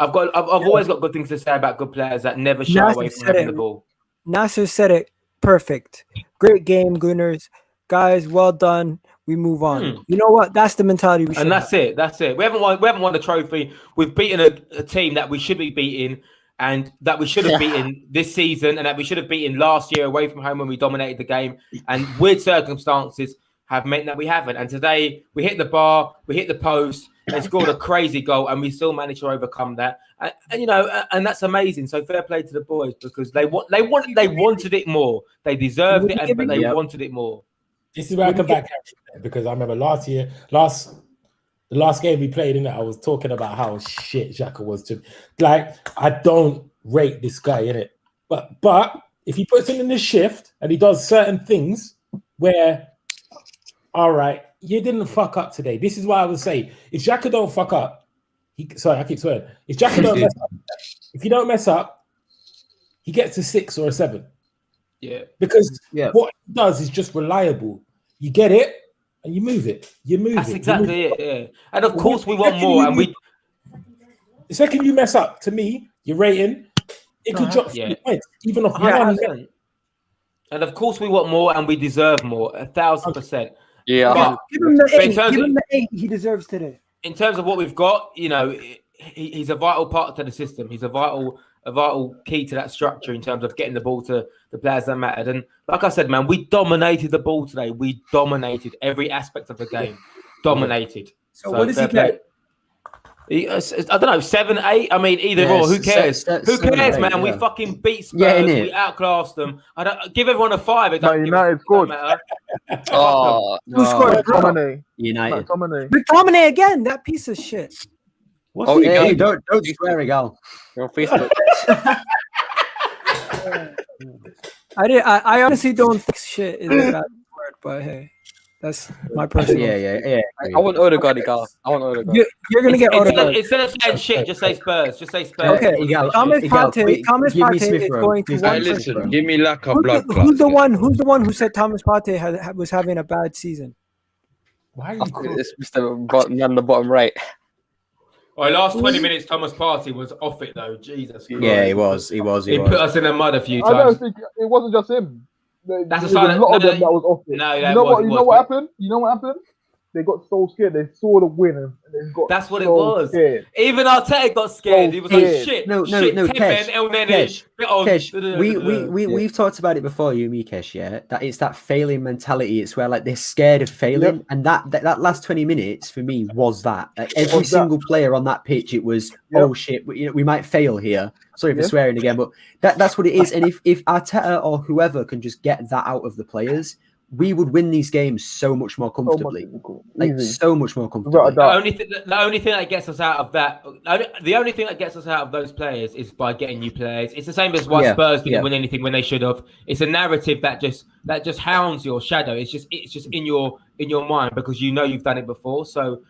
I've always got good things to say about good players that never shy away from having the ball. Nasser said it perfect. Great game, Gunners. Guys, well done. We move on. You know what? That's the mentality we should. And that's it. That's it. We haven't won the trophy. We've beaten a team that we should be beating, and that we should have beaten this season, and that we should have beaten last year away from home when we dominated the game. And weird circumstances have meant that we haven't. And today we hit the bar, we hit the post, and scored a crazy goal, and we still managed to overcome that. And you know, and that's amazing. So fair play to the boys, because they wanted it more. They deserved it, but they wanted it more. This is where I come back, because I remember the last game we played in it, I was talking about how shit Xhaka was to, like, I don't rate this guy in it, but if he puts in the shift and he does certain things where, all right, you didn't fuck up today. This is why I would say, if Xhaka don't fuck up, I keep swearing. If Xhaka don't mess up, if you don't mess up, he gets a 6 or a 7. Yeah, because what he does is just reliable. You get it and you move it. That's exactly it. Yeah, and of course we want more. And the second you mess up, to me, your rating it could drop 3 points, even off 1. And of course we want more, and we deserve more, 1,000%. Yeah, give him the 8. Give him the 8 he deserves today. In terms of what we've got, you know, he's a vital part to the system. He's a vital key to that structure in terms of getting the ball to the players that mattered. And like I said, man, we dominated the ball today. We dominated every aspect of the game. Dominated. So what does he get? I don't know, 7, 8. I mean, either or. Who cares? Who cares, man? We fucking beat Spurs. We outclassed them. I don't give everyone a 5. It doesn't United scored. Oh, who scored? United. McTominay again. That piece of shit. Hey, don't swear, Egal. You're on Facebook. I honestly don't think shit is a bad word, but hey, that's my personal. Yeah. I want Odegaard, Egal. I want Odegaard. You're gonna get Odegaard. Instead of saying shit, just say Spurs. Just say Spurs. Okay, Thomas Partey is going to. Hey, listen, give me like a blood clot. Who's the one who said Thomas Partey was having a bad season? Why are you It's Mr. Man, the bottom right. All right, last 20 minutes, Thomas Partey was off it though. Jesus Christ. Yeah, he was. He put us in the mud a few times. I don't think it wasn't just him. That's a There's sign. a lot of them that was off it. No, you know what happened? You know what happened? They got so scared. They saw the win and they got. That's what so it was. Scared. Even Arteta got scared. He was like, "Shit, No, Kesh. We've talked about it before, you and me, Kesh. Yeah, that it's that failing mentality. It's where like they're scared of failing, and that last 20 minutes for me was that. Like, every single player on that pitch, it was oh shit, we might fail here. Sorry for swearing again, but that's what it is. And if Arteta or whoever can just get that out of the players, we would win these games so much more comfortably. So much more comfortably. The only thing that gets us out of that, the only thing that gets us out of those players is by getting new players. It's the same as why Spurs didn't win anything when they should have. It's a narrative that just hounds your shadow. It's just in your mind because you know you've done it before. So,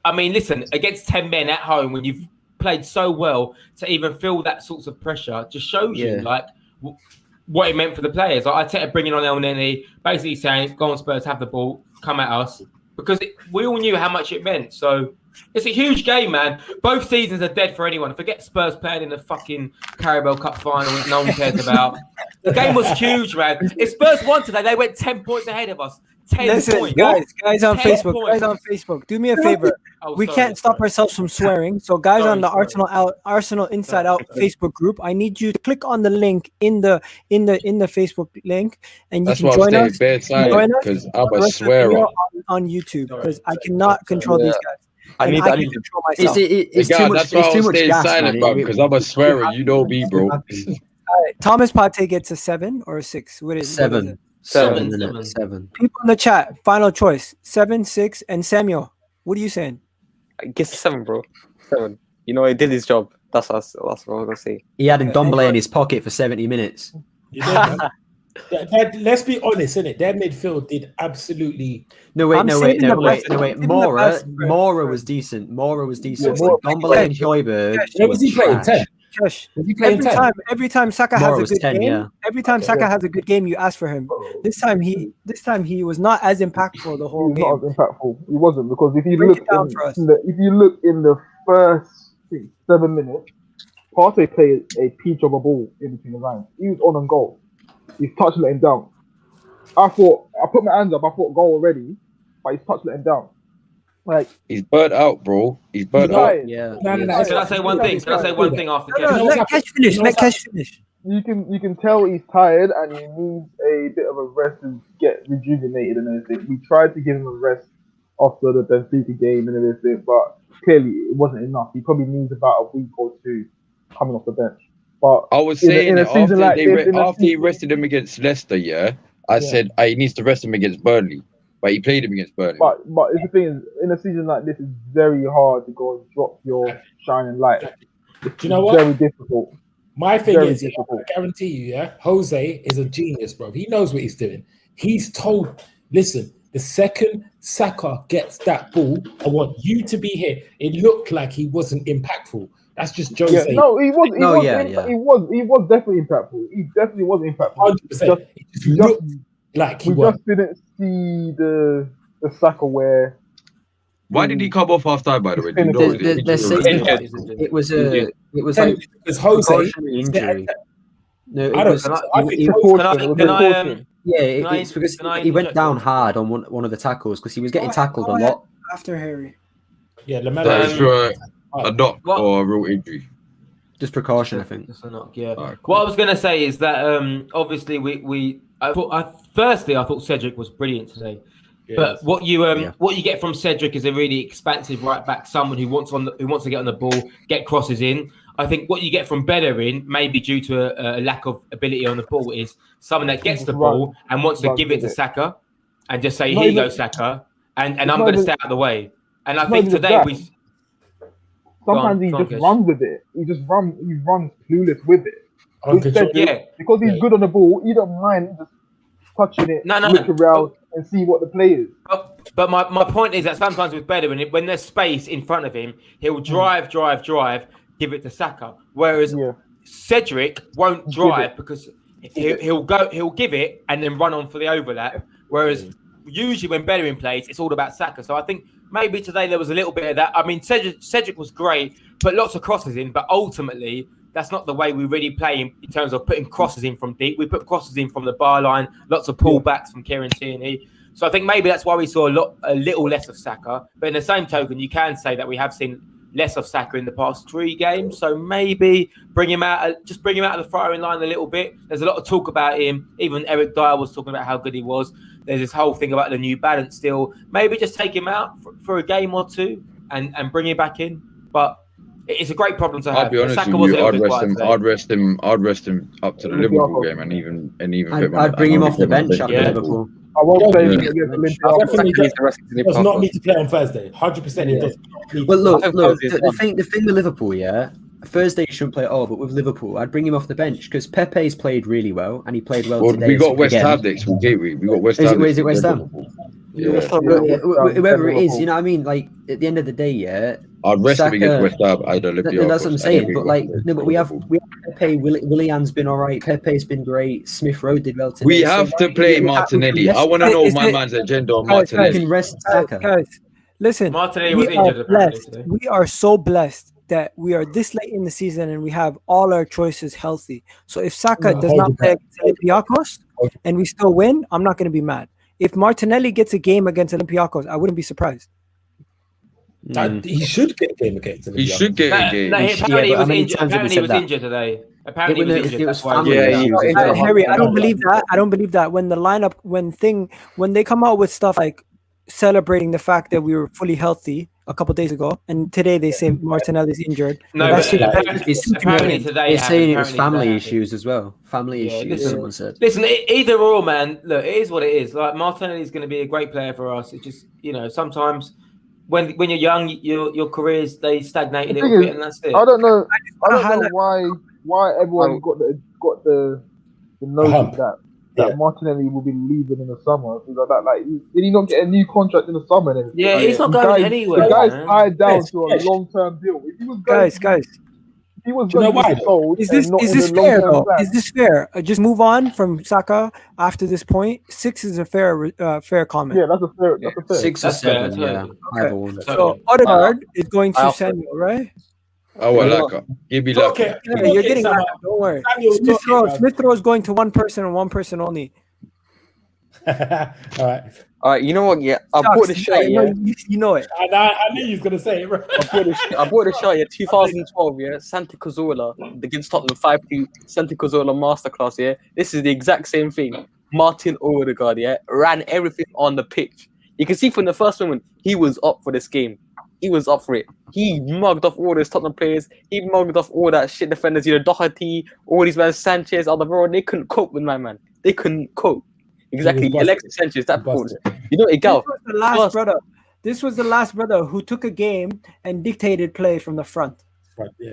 I mean, listen, against 10 men at home when you've played so well, to even feel that sorts of pressure just shows you like what it meant for the players. Like Arteta bringing on El Neni, basically saying, "Go on, Spurs, have the ball, come at us," because we all knew how much it meant. So it's a huge game, man. Both seasons are dead for anyone. Forget Spurs playing in the fucking Carabao Cup final, which no one cares about. The game was huge, man. If Spurs won today, they went 10 points ahead of us. 10 points. Guys on Facebook, do me a favor. We can't stop ourselves from swearing. So guys on the Arsenal Inside Out Facebook group, I need you to click on the link in the Facebook link, and you can join us. Because I'm a swearer on YouTube, because I cannot control these guys. I need to control myself. It's too much. That's why It's too I'm much staying gas, silent, man. bro. Because I'm a swearer. You know me, bro. Thomas Partey gets a 7 or a 6. What is 7? 7. People in the chat, final choice: 7, 6, and Samuel. What are you saying? I guess a 7, bro. 7. You know, he did his job. That's what I was gonna say. He had Ndombele in his pocket for 70 minutes. Let's be honest, innit? Their midfield did absolutely. No, wait. Mora was decent. Ndombele and Højbjerg. Where was he playing? 10. Every time Saka has a good 10, game, Saka has a good game, you ask for him. This time he was not as impactful the whole game. Not as impactful. He wasn't, because if you look in the first think 7 minutes. Partey played a peach of a ball in between the lines. He was on goal. His touch let him down. I put my hands up. I thought goal already, but his touch let him down. Like He's burnt out, bro. He's burnt out. tired. Yeah. No. Can I say one thing? Can I say one thing after No, Kev? let Cash finish. Let Cash finish. You can tell he's tired and he needs a bit of a rest to get rejuvenated and everything. We tried to give him a rest after the Benfica game and everything, but clearly it wasn't enough. He probably needs about a week or two coming off the bench. But I was in saying a it season like this, after he rested him against Leicester, I said he needs to rest him against Burnley, but he played him against Burnley. But the thing is, in a season like this, it's very hard to go and drop your shining light. Do you know what? Very difficult. My thing Very is, difficult. I guarantee you, Jose is a genius, bro. He knows what he's doing. He's told, listen, the second Saka gets that ball, I want you to be here. It looked like he wasn't impactful. That's just Jose. Yeah, no, he was. He was definitely impactful. He definitely was impactful. 100%. It just looked like he We was. just didn't see the Saka where. Why did he come off half time? By the way, do you know? They're saying it was like Because Jose precautionary injury. No, it I don't. was. I think he- Precaution. it's because he went down hard on one of the tackles because he was getting tackled a lot. After Harry. Yeah, That is for a knock or a real injury. Just precaution, I think. Just a knock, yeah. Alright, cool. What I was going to say is that obviously I thought Cedric was brilliant today. Yes. But what you get from Cedric is a really expansive right back, someone who wants to get on the ball, get crosses in. I think what you get from Bellerin, maybe due to a lack of ability on the ball, is someone that gets the ball and wants to give it to Saka and just say, "Here you go, Saka," and I'm going to stay out of the way. And I think today we. Sometimes he just runs with it. He runs clueless with it. Because he's good on the ball, he don't mind just touching it, look around and see what the play is. But my point is that sometimes with Bellerin, when there's space in front of him, he'll drive, give it to Saka. Whereas Cedric won't drive because he'll give it and then run on for the overlap. Whereas usually when Bellerin plays, it's all about Saka. So I think maybe today there was a little bit of that. I mean, Cedric was great, put lots of crosses in, but ultimately that's not the way we really play in terms of putting crosses in from deep. We put crosses in from the bar line, lots of pullbacks from Kieran Tierney. So I think maybe that's why we saw a little less of Saka. But in the same token, you can say that we have seen less of Saka in the past 3 games. So maybe bring him out of the firing line a little bit. There's a lot of talk about him. Even Eric Dyer was talking about how good he was. There's this whole thing about the New Balance still. Maybe just take him out for a game or two and bring him back in. But it's a great problem to have. I'll be honest with you. I'd rest him up to the Liverpool game and even. I'd bring him off the bench after Liverpool. I won't say definitely does not need to play on Thursday. 100% it does. But look. The thing with Liverpool, Thursday you shouldn't play at all. But with Liverpool, I'd bring him off the bench because Pepe's played really well and he played well today. We got West Ham next week, didn't we? We got West Ham. Is it West Ham? Yeah. Whoever it is, you know what I mean? Like at the end of the day, I'd rest him against West Ham. That's what I'm saying. But but we have Pepe. Willian's been all right. Pepe's been great. Smith Rowe did well today. We have to play Martinelli. I want to know my man's agenda on Martinelli. Can rest Saka. Guys, listen. Martinelli was injured. We are so blessed that we are this late in the season and we have all our choices healthy. So if Saka does not play against Olympiacos and we still win, I'm not going to be mad. If Martinelli gets a game against Olympiacos, I wouldn't be surprised. He should get a game against Olympiacos. He should get a game. Apparently he was injured today. Apparently he was injured. Harry, I don't believe that. I don't believe that. When the lineup, when they come out with stuff like celebrating the fact that we were fully healthy a couple days ago, and today they say Martinelli's injured. No, apparently today they're saying it was family issues as well. Family issues. Someone said. Listen, either or, man. Look, it is what it is. Like Martinelli is going to be a great player for us. It's just sometimes when you're young, your careers they stagnate a little bit, and that's it. I don't know why everyone got the notion that Martinelli will be leaving in the summer. Did he not get a new contract in the summer? And everything? Yeah, he's not going anywhere. The guy's tied down to a long-term deal. If he was guys. He was going to be sold. Is this fair though? Is this fair? Just move on from Saka after this point. 6 is a fair comment. Yeah, that's a fair. 6 or 7. Yeah. Okay. So Odegaard is going to Samuel, right? Oh, well, Laka. Give me Laka. Okay, Yeah, you're getting Samuel. that. Don't worry. Samuel, Smith Rowe is going to one person and one person only. All right. All right, you know what? Yeah, I Shucks, bought the shirt. yeah, Yeah, you know it. I knew you was gonna say it, bro. I bought the shirt. Yeah, 2012. Yeah, Santi Cazorla against Tottenham 5-2. Santi Cazorla masterclass. Yeah, this is the exact same thing. Martin Odegaard. Yeah, ran everything on the pitch. You can see from the first moment he was up for this game. He was up for it. He mugged off all those Tottenham players. He mugged off all that shit defenders. You know, Doherty, all these men, Sanchez, Alderweireld. They couldn't cope with my man. They couldn't cope. Exactly. Alexis Sanchez, that performance. You know, Egal. This was the last brother who took a game and dictated play from the front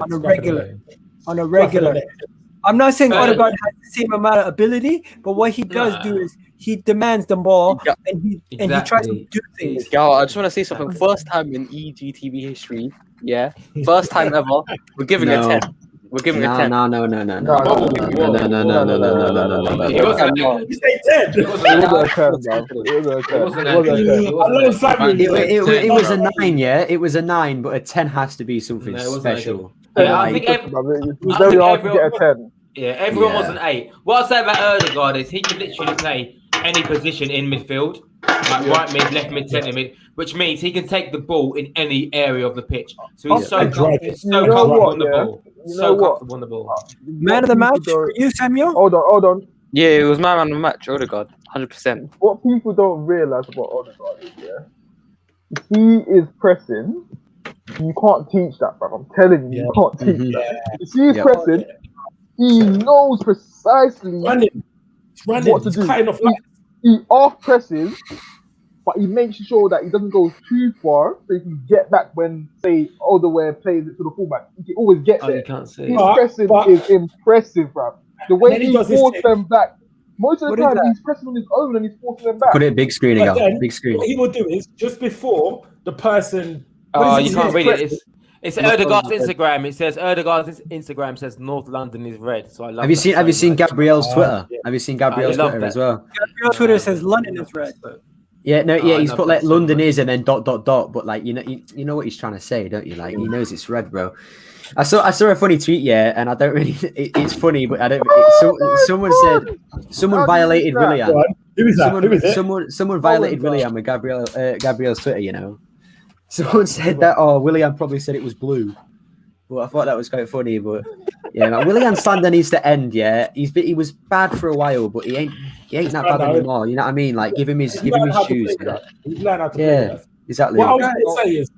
on a regular. I'm not saying Odegaard has the same amount of ability, but what he does do is he demands the ball and he tries to do things. Egal, I just want to say something. First time in EGTV history, yeah, first time ever, we're giving a 10. We're giving a 10. No. You say 10. It was a 9, yeah. It was a 9, but a 10 has to be something special. I think it's very hard to get a 10. Yeah, everyone was an 8. What I say about Odegaard is he can literally play any position in midfield, like right mid, left mid, centre mid, which means he can take the ball in any area of the pitch. So he's so comfortable on the ball. So comfortable on the ball. Man of the match for you, Samuel? Hold on. Yeah, it was my man of the match, Odegaard, 100%. What people don't realise about Odegaard is, if he is pressing, you can't teach that, bro. I'm telling you, you can't teach that. If he is pressing, he knows precisely what to do. He off presses, but he makes sure that he doesn't go too far, so he can get back when, say, Alderweireld plays it to the fullback. He can always get there. You can't see. His pressing is impressive, bro. The way he forces them back. Most of the time, he's pressing on his own and he's forcing them back. Put it big screen again. Big screen. What he will do is just before the person. You can't read it. It's Odegaard's Instagram. It says Odegaard's Instagram says North London is red. So I love. Have you seen Gabriel's Twitter? Have you seen Gabriel's Twitter as well? Gabriel's Twitter says London is red. Yeah, no, yeah, he's put like London is and then ... But like you know what he's trying to say, don't you? Like he knows it's red, bro. I saw a funny tweet, yeah, and I don't really. It's funny, but I don't. Someone said someone violated Willian. Who is that? Someone violated Willian with Gabriel's Twitter. You know, someone said that. Oh, Willian probably said it was blue. But I thought that was quite funny. But yeah, man, Willian slander needs to end. Yeah, he was bad for a while, but he ain't that bad anymore. You know what I mean? Like give him his shoes. You know? Yeah, exactly. What I was going to say is,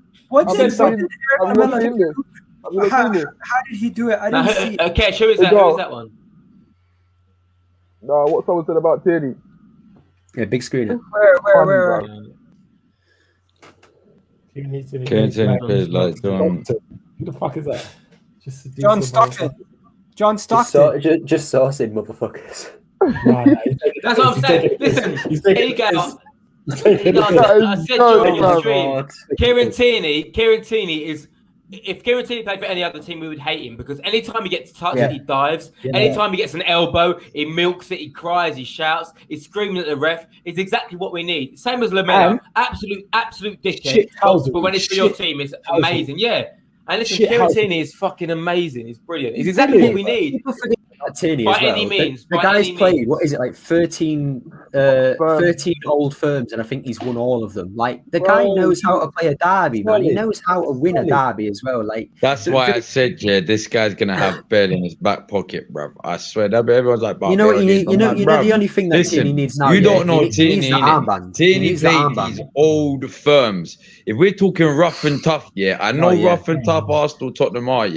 how did he do it? I didn't see. Okay, who is that? Who is that one? No, what someone said about Tierney. Yeah, big screen. Where? Who the fuck is that? John Stockton. John Stockton. Just saucing, motherfuckers. That's what I'm saying. Listen, Egal. I said during the stream, Kieran Tierney is. If Kieran Tierney played for any other team, we would hate him because anytime he gets touched, he dives. Anytime he gets an elbow, he milks it, he cries, he shouts, he's screaming at the ref. It's exactly what we need. Same as Lamella, absolute dickhead. But when it's for your team, it's amazing. Yeah. And listen, Kieran Tierney is fucking amazing. He's brilliant. It's exactly what we need. Tierney by as well. Any means. The guy's played, what is it, like 13 old firms, and I think he's won all of them. Like, the guy knows how to play a derby, man. He knows how to win a derby as well. Like, that's why I said, this guy's going to have Bale in his back pocket, bro. I swear, everyone's like, you know what you need? You know the only thing that Tierney needs now? You don't know Tierney. Tierney played these old firms. If we're talking rough and tough, I know rough and tough Arsenal, Tottenham are,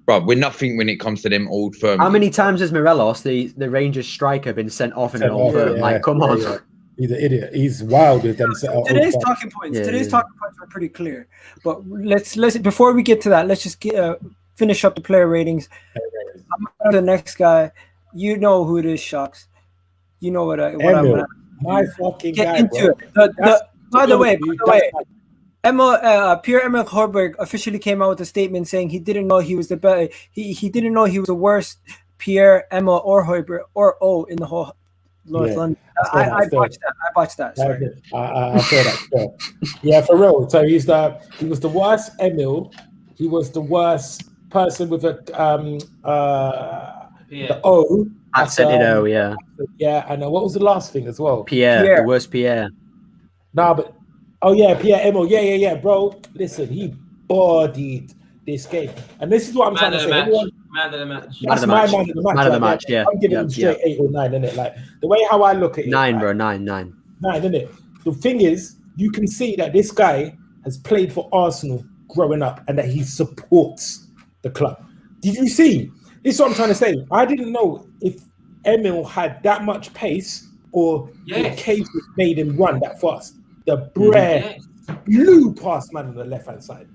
bro, we're nothing when it comes to them old firms. How many times has Morelos, the Rangers striker, been sent off in an old firm? Like, come on. Yeah. He's an idiot. He's wild with them. Today's talking points are pretty clear. But let's before we get to that, let's just finish up the player ratings. I'm on to the next guy. You know who it is, Shocks. You know what I'm gonna my fucking get guy, into bro. it. By the way. Pierre-Emile Højbjerg officially came out with a statement saying he didn't know he was the best. He didn't know he was the worst Pierre-Emile or Højbjerg or O in the whole North London. I botched that. Sorry. I saw that. Yeah, for real. So he was the worst Emile. He was the worst person with a the O. Accented O, yeah. Yeah, and what was the last thing as well? Pierre, the worst Pierre. Nah, but Pierre Emil. Yeah, bro. Listen, he bodied this game, and this is what I'm trying to say. Man of the match. That's my man of the match. Man of the match, yeah. I'm giving him straight 8 or 9, innit? Like the way how I look at it. 9, bro. 9. 9, innit? The thing is, you can see that this guy has played for Arsenal growing up, and that he supports the club. Did you see? This is what I'm trying to say. I didn't know if Emil had that much pace or the case made him run that fast. The Brer blew past man on the left hand side.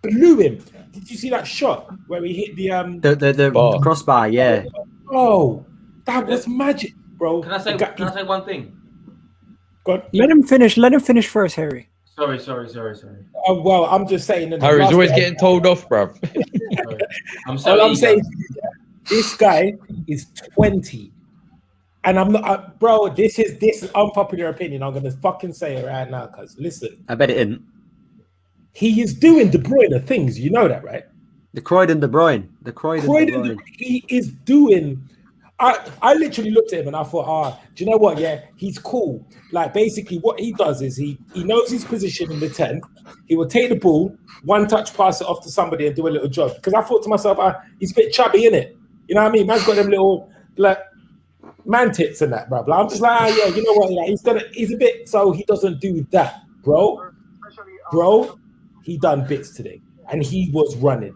Blew him. Did you see that shot where he hit the crossbar? Yeah. Oh, that was magic, bro. Can I say one thing? Go on. Let him finish. Let him finish first, Harry. Sorry. Well, I'm just saying. Harry's always getting told off, bruv. I'm sorry. All I'm saying, this guy is 20, and I'm not, bro. This is unpopular opinion. I'm gonna fucking say it right now, cause listen. I bet it isn't. He is doing De Bruyne things. You know that, right? The Croydon De Bruyne. He is doing. I literally looked at him and I thought, do you know what? Yeah, he's cool. Like basically, what he does is he knows his position in the 10. He will take the ball, one touch, pass it off to somebody, and do a little job. Because I thought to myself, he's a bit chubby, innit? You know what I mean? Man's got them little like man tits and that, bro. I'm just like, yeah, you know what? Yeah, he's a bit. So he doesn't do that, bro. He done bits today, and he was running.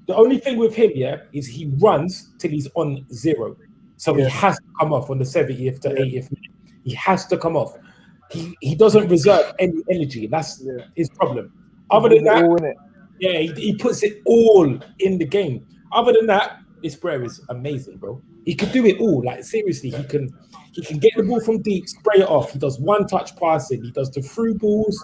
The only thing with him, is he runs till he's on 0. So he has to come off on the 70th to 80th minute. He has to come off. He doesn't reserve any energy. That's his problem. Other than that, he puts it all in the game. Other than that, this player is amazing, bro. He can do it all. Like seriously, he can get the ball from deep, spray it off. He does one touch passing. He does the through balls.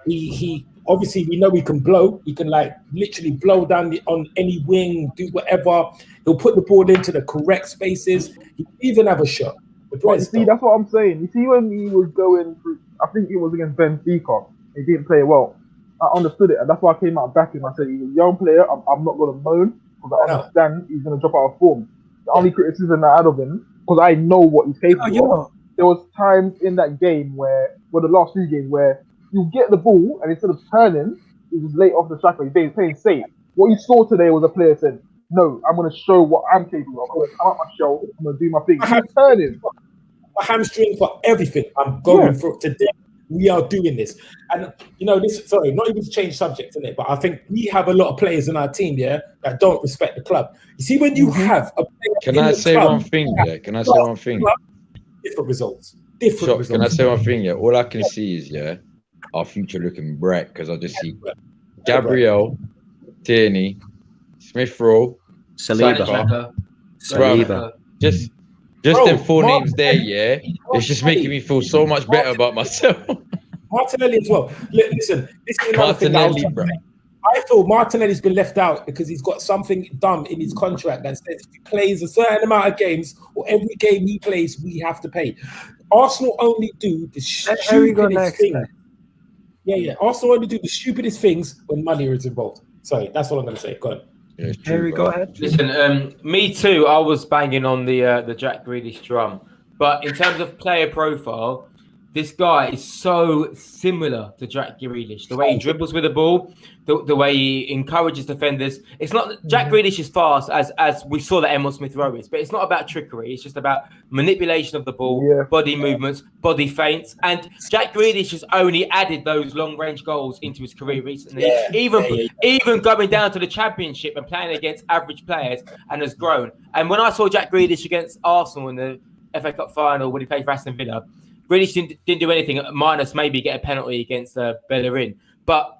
He obviously we know he can blow. He can like literally blow down on any wing, do whatever. He'll put the ball into the correct spaces. He even have a shot. But you see, that's what I'm saying. You see, when he was going through, I think it was against Benfica. He didn't play well. I understood it, and that's why I came out back him. I said, he's a young player. I'm not going to moan because I understand he's going to drop out of form. The only criticism I had of him, because I know what he's capable of. There was times in that game where the last few games where you get the ball and instead of turning, he was late off the striker. He's playing safe. What you saw today was a player said, "No, I'm going to show what I'm capable of. I'm going to come out my shell. I'm going to do my thing." He's turning. My hamstring for everything. I'm going for it today. We are doing this, and you know this. Sorry, not even to change subject in it, but I think we have a lot of players in our team, that don't respect the club. You see, when you have a player, can I say one thing? Yeah, can I say one thing? Different results. Can I say one thing? Yeah, all I can see is our future looking bright because I just see Gabriel, Tierney, Smith Rowe, Saliba. Just them 4 names there, it's just making me feel so much better about myself. Martinelli as well. Listen, this is another thing I feel Martinelli's been left out because he's got something dumb in his contract that says if he plays a certain amount of games or every game he plays, we have to pay. Arsenal only do the stupidest things. Arsenal only do the stupidest things when money is involved. Sorry, that's all I'm going to say. Go on. Yeah, Harry, go ahead. Listen, me too. I was banging on the Jack Grealish drum, but in terms of player profile, this guy is so similar to Jack Grealish. The way he dribbles with the ball, the way he encourages defenders. It's not Jack Grealish is fast as we saw that Emil Smith Rowe is, but it's not about trickery. It's just about manipulation of the ball, body movements, body feints. And Jack Grealish has only added those long range goals into his career recently. Even going down to the Championship and playing against average players, and has grown. And when I saw Jack Grealish against Arsenal in the FA Cup final when he played for Aston Villa, Grealish didn't do anything minus maybe get a penalty against Bellerin. But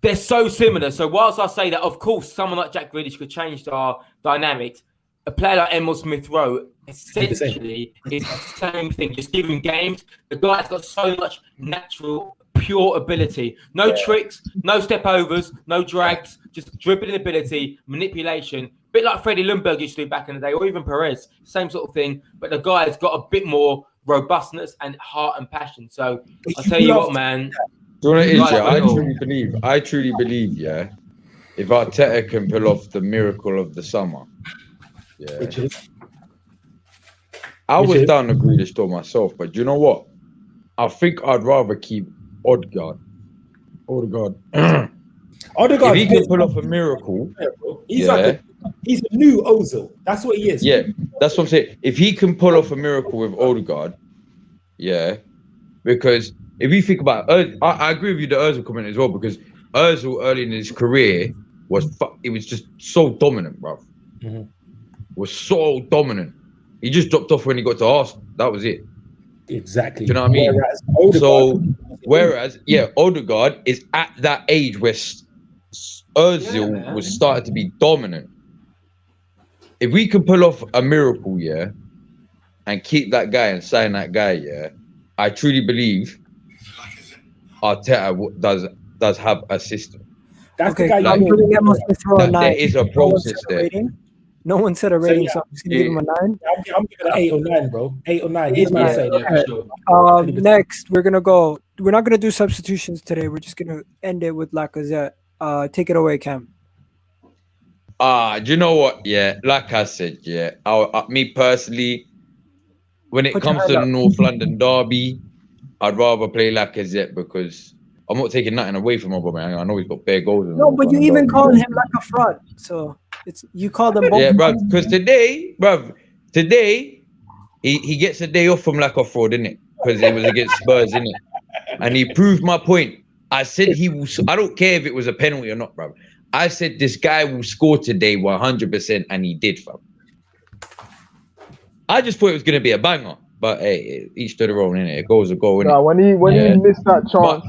they're so similar. So whilst I say that, of course, someone like Jack Grealish could change our dynamics, a player like Emil Smith Rowe essentially is the same thing. Just give him games. The guy's got so much natural, pure ability. No tricks, no step overs, no drags, just dribbling ability, manipulation. A bit like Freddie Ljungberg used to do back in the day, or even Perez, same sort of thing. But the guy's got a bit more robustness and heart and passion. So I tell you what, man. Do you know what it is? I truly believe, if Arteta can pull off the miracle of the summer, yeah, Which is I Which was is? down the Grealish door myself, but you know what? I think I'd rather keep Odegaard. Odegaard. If Odegaard's he can good. pull off a miracle, He's yeah. like he's a new Ozil. That's what he is. yeah, that's what I'm saying. If he can pull off a miracle with Odegaard, yeah, because if you think about I agree with you, the Ozil comment as well, because Ozil early in his career was just so dominant, bro. Mhm. Was so dominant. He just dropped off when he got to Arsenal. That was it. Exactly. Do you know what I mean? Whereas Odegaard is at that age where Ozil was started to be dominant. If we can pull off a miracle, yeah, and keep that guy and sign that guy, yeah, I truly believe Arteta does have a system. That's Okay, the guy. like- I'm giving Emma Smith Rowe a That 9. there is a No one process said a there. rating. No one said a rating, so I'm just gonna give him a 9. I'm giving it 8 or 9, bro. 8 or 9. He's my say. Okay. Sure. Next, we're not gonna do substitutions today. We're just gonna end it with Lacazette. Take it away, Cam. Do you know what? Yeah, like I said, yeah, me personally, when it Put your comes to hand the up. North London derby, I'd rather play Lacazette because I'm not taking nothing away from Aubameyang. I know he's got bare goals. in the No, North but you London even derby. called him like a fraud. So you called them both. Yeah, bro. Because today he gets a day off from lack of fraud, innit? Because it was against Spurs, innit? And he proved my point. I said he will. I don't care if it was a penalty or not, bro. I said this guy will score today 100%, and he did, fam. I just thought it was gonna be a banger, but hey, each to their own, innit? A goal's a goal, innit? Nah, when he Yeah. missed that chance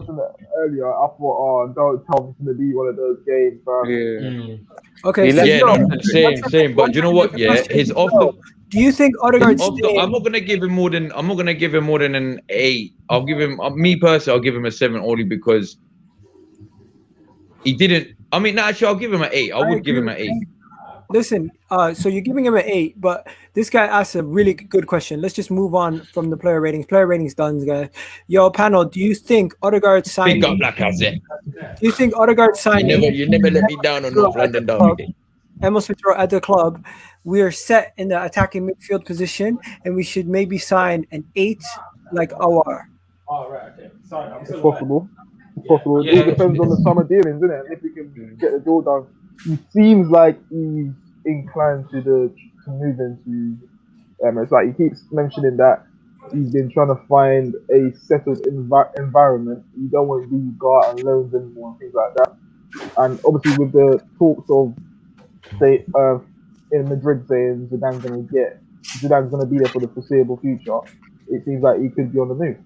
in the earlier, I thought, don't tell me it's gonna be one of those games, bro. Okay, so Yeah, yo, same. But you know what? Yeah, his off the. do you think Odegaard's I'm not gonna give him more than an 8. I'll give him me personally. I'll give him a 7 only because he didn't. I mean, actually, I'll give him an 8. I would give him an 8. Listen, so you're giving him an 8, but this guy asked a really good question. Let's just move on from the player ratings. Player ratings done, guys. Yo, panel, do you think Odegaard signing? Pick up Lacazette. Do you think Odegaard signing? You never let me down on North London derby. Emma Smith Rowe at the club, we are set in the attacking midfield position, and we should maybe sign an 8 like Awar. Oh, right, okay. Sorry, I'm It's still possible. It's possible. Yeah. It depends on the summer dealings, isn't it? And if we can get the deal done. He seems like he's inclined to move into Emirates. Like he keeps mentioning that he's been trying to find a settled environment. You don't want to go out on loans anymore and things like that. And obviously with the talks of in Madrid saying Zidane's going to be there for the foreseeable future, it seems like he could be on the move.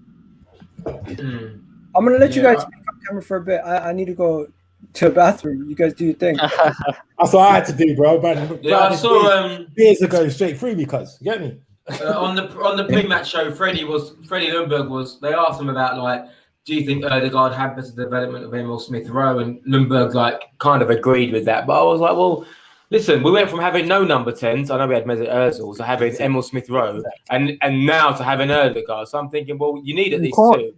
I'm gonna let you guys speak on camera for a bit. I need to go to a bathroom. You guys do your thing. That's what I had to do, bro. Man, Yeah, I saw beers are going straight through because you get me. on the pre-match show, Freddie Lundberg was. They asked him about like, do you think Odegaard hampers the development of Emil Smith Rowe? And Lundberg like kind of agreed with that. But I was like, well, listen, we went from having no number 10s. I know we had Mesut Ozil to having Emil Smith Rowe, and now to having Odegaard. So I'm thinking, well, you need at least 2.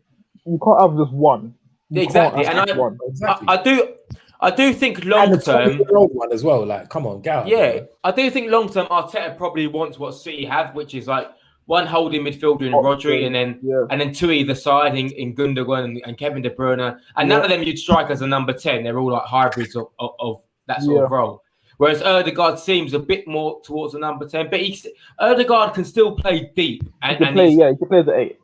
You can't have just one. You Exactly, can't have and just one. I do think And long the term. 20-year-old one as well. Like, come on, get out. Yeah, I do think long term Arteta probably wants what City have, which is like one holding midfielder in Rodri, and then 2 either side in Gundogan and Kevin De Bruyne, and none of them you'd strike as a number 10. They're all like hybrids of that sort of role. Whereas Odegaard seems a bit more towards the number 10, but Odegaard can still play deep. He can play the 8.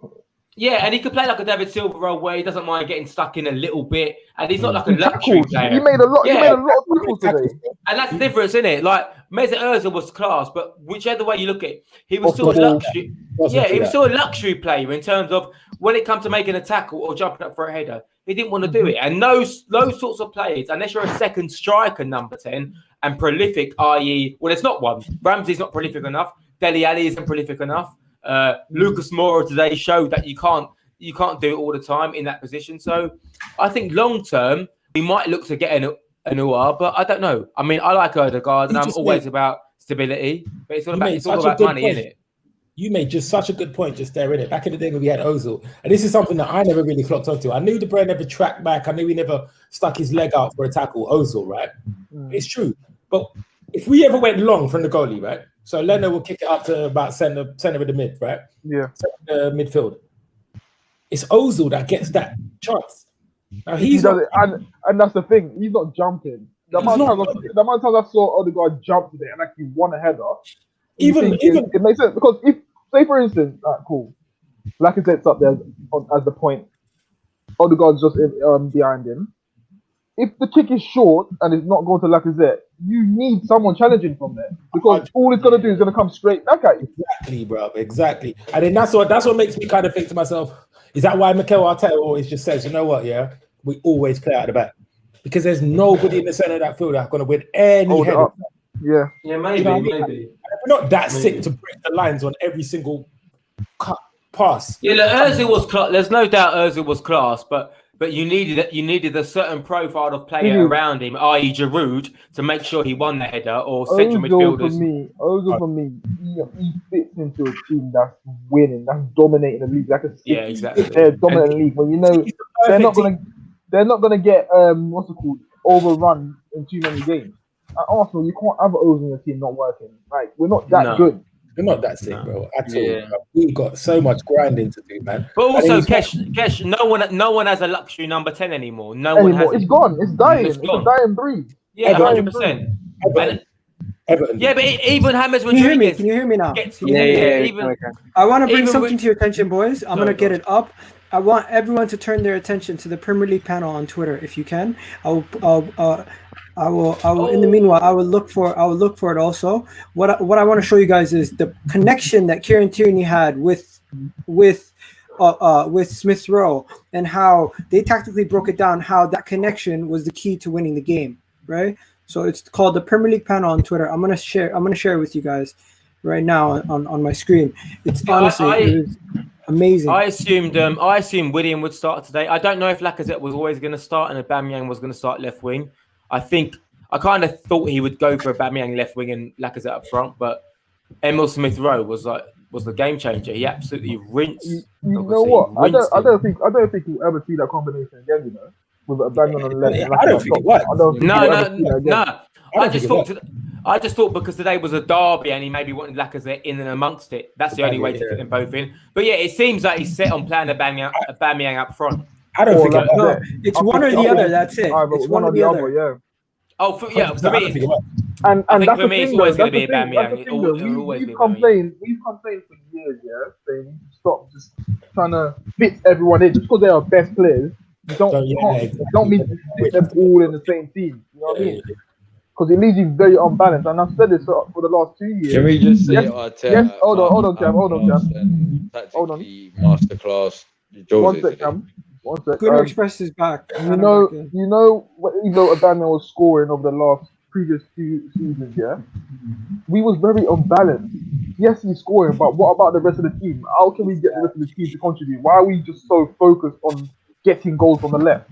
Yeah, and he could play like a David Silva role where he doesn't mind getting stuck in a little bit, and he's not like a luxury player. He made a lot. Yeah. He made a lot of tackles today. And that's the difference, isn't it? Like Mesut Ozil was class, but whichever way you look at it, he was still a luxury. Yeah, he was still a luxury player in terms of when it comes to making a tackle or jumping up for a header, he didn't want to do it. And those sorts of players, unless you're a second striker, number 10, and prolific, i.e., well, it's not one. Ramsey's not prolific enough. Dele Alli isn't prolific enough. Lucas Moura today showed that you can't do it all the time in that position. So I think long term we might look to get an UR, but I don't know. I mean, I like Odegaard, and I'm always about stability, but it's all about money, isn't it? You made just such a good point just there, innit? Back in the day when we had Ozil. And this is something that I never really clocked onto. I knew De Bruyne never tracked back. I knew he never stuck his leg out for a tackle, Ozil, right? It's true. But if we ever went long from the goalie, right? So Leno will kick it up to about center of the mid, right? Yeah. Midfield. It's Ozil that gets that chance. Now He does it, and that's the thing. He's not jumping. The amount of times I saw Odegaard jump today and actually won a header. Even it makes sense because if, say for instance, cool, Lacazette's up there as the point, Odegaard's just behind him. If the kick is short and it's not going to Lacazette, you need someone challenging from there because all it's gonna do is gonna come straight back at you. Exactly, bro. Exactly. And then that's what makes me kind of think to myself, is that why Mikel Arteta always just says, you know what, yeah, we always play out the back because there's nobody in the center of that field that's gonna win any header. Yeah, maybe, You know what I mean? maybe. We're not that sick to break the lines on every single pass. Yeah, look, Ozil was class. There's no doubt Ozil was class, but you needed a certain profile of player around him, i.e. Giroud, to make sure he won the header, or central midfielders. Ozil for me, he fits into a team that's winning, that's dominating the league. Like exactly. They're dominating the league, but you know they're not gonna get what's it called, overrun in too many games. At Arsenal, you can't have Ozil in your team not working. Like we're not that good. We're not that sick, bro. At all. We've got so much grinding to do, man. But also, Kesh, no one has a luxury number 10 anymore. No one has. It's gone. It's dying. It's a dying breed. Yeah, 100%. Everton. Yeah, but even James Can you hear me? Rodriguez. Can you hear me now? Yeah. I want to bring something to your attention, boys. I'm gonna get it up. I want everyone to turn their attention to the Premier League panel on Twitter, if you can. I will. In the meanwhile, I will look for it also. What I want to show you guys is the connection that Kieran Tierney had with Smith Rowe and how they tactically broke it down. How that connection was the key to winning the game, right? So it's called the Premier League panel on Twitter. I'm gonna share it with you guys right now on my screen. It's honestly it was amazing. I assumed William would start today. I don't know if Lacazette was always going to start and Aubameyang was going to start left wing. I kind of thought he would go for Aubameyang left wing and Lacazette up front, but Emil Smith Rowe was the game changer. He absolutely rinsed. You know what? I don't think you'll ever see that combination again. You know, with Aubameyang on the left. I don't think what. No. I just thought because today was a derby and he maybe wanted Lacazette in and amongst it. That's the only way to fit them both in. But yeah, it seems like he's set on playing Aubameyang up front. I don't think no, it's one or the other. That's it. It's one or the other. Yeah. Oh, for me, and I think that's for the me, it's thing, always going to though. be Aubameyang. We've complained for years, saying stop just trying to fit everyone in just because they are best players. You don't mean to fit them all in the same team. You know what I mean? Because it leaves you very unbalanced. And I've said this for the last 2 years. Can we just say yes, hold on, Cam. Tactically, masterclass. One sec. Gunner Express is back. You know, even though Aubameyang was scoring over the previous 2 seasons, we was very unbalanced. Yes, he's scoring, but what about the rest of the team? How can we get the rest of the team to contribute? Why are we just so focused on getting goals on the left?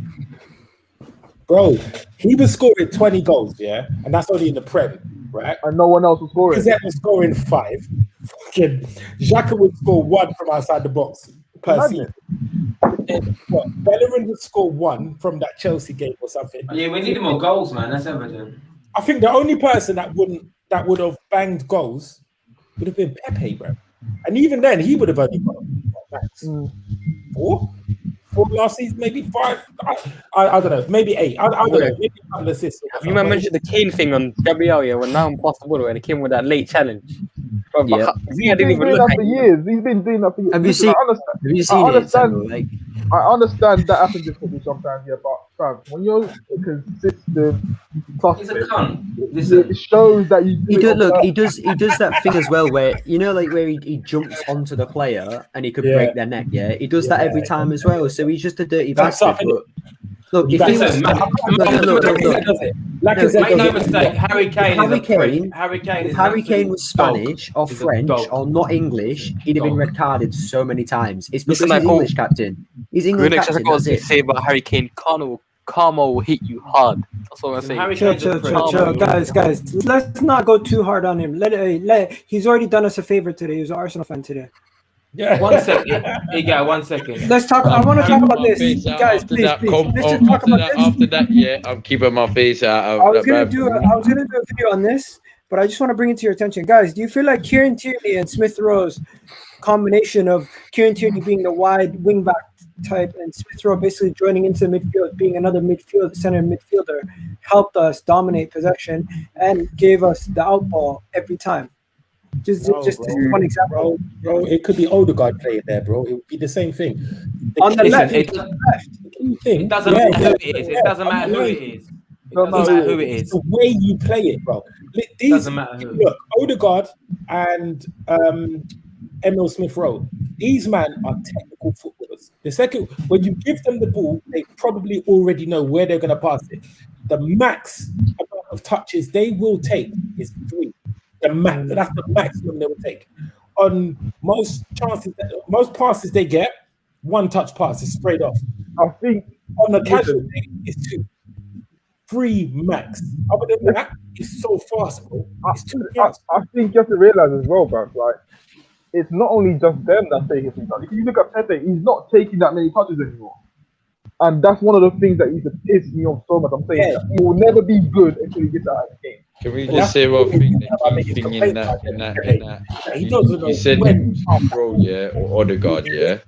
Bro, he was scoring 20 goals, and that's only in the Prem, right? And no one else was scoring. Lacazette was scoring 5. Fucking Xhaka would score 1 from outside the box per season. And Bellerin would score 1 from that Chelsea game or something. Yeah, we need more goals, man. That's evident. I think the only person that would have banged goals would have been Pepe, bro. And even then, he would have only got max 4 last season, maybe 5. I don't know, maybe 8. I don't know. Maybe a couple assists. You mentioned the Kane thing on Gabriel, when now impossible, and he came with that late challenge. Bro, he's been doing that for years. He's been doing that for years. Have you seen it? I understand that happens in football sometimes, but when you're consistent, it shows that you. He does that thing as well, where where he jumps onto the player and he could break their neck. Yeah, he does that every time as well. So he's just a dirty bastard. Look, if he was make no mistake, Harry Kane was Spanish or French or not English, he'd have been red carded so many times. It's because he's English captain. He's English captain. That's it. Say about Harry Kane, karma will hit you hard. That's what I'm saying. Chill, guys. Let's not go too hard on him. He's already done us a favor today. He's an Arsenal fan today. Yeah. 1 second. Egal, 1 second. Let's talk. I want to talk about this, guys. Please. Let's just talk about this. After that, yeah, I'm keeping my face out. I was gonna do a video on this, but I just want to bring it to your attention, guys. Do you feel like Kieran Tierney and Smith Rowe's combination of Kieran Tierney being the wide wing back type and Smith Rowe basically joining into the midfield, being another center midfielder, helped us dominate possession and gave us the outball every time? Just one example. Bro, it could be Odegaard playing there, bro. It would be the same thing. On the left. It doesn't matter who it is. It doesn't matter who it is. It doesn't matter who it is. The way you play it, bro. It doesn't matter who. Look, Odegaard and Emil Smith Rowe. These men are technical footballers. The second, when you give them the ball, they probably already know where they're going to pass it. The max amount of touches they will take is 3. That's the maximum they will take. On most passes they get, 1 touch pass is sprayed off. I think on the casual day, it's 2. 3 max. Other than that, it's so fast, bro. It's too fast. I think you have to realize as well, bro, like, it's not only just them that's taking things out. If you look at Pepe, he's not taking that many touches anymore. And that's one of the things that used to piss me off so much. I'm saying that he will never be good until he gets out of the game. Can we just say one thing? The key thing in that. You said Smith Rowe, yeah, or Odegaard, yeah.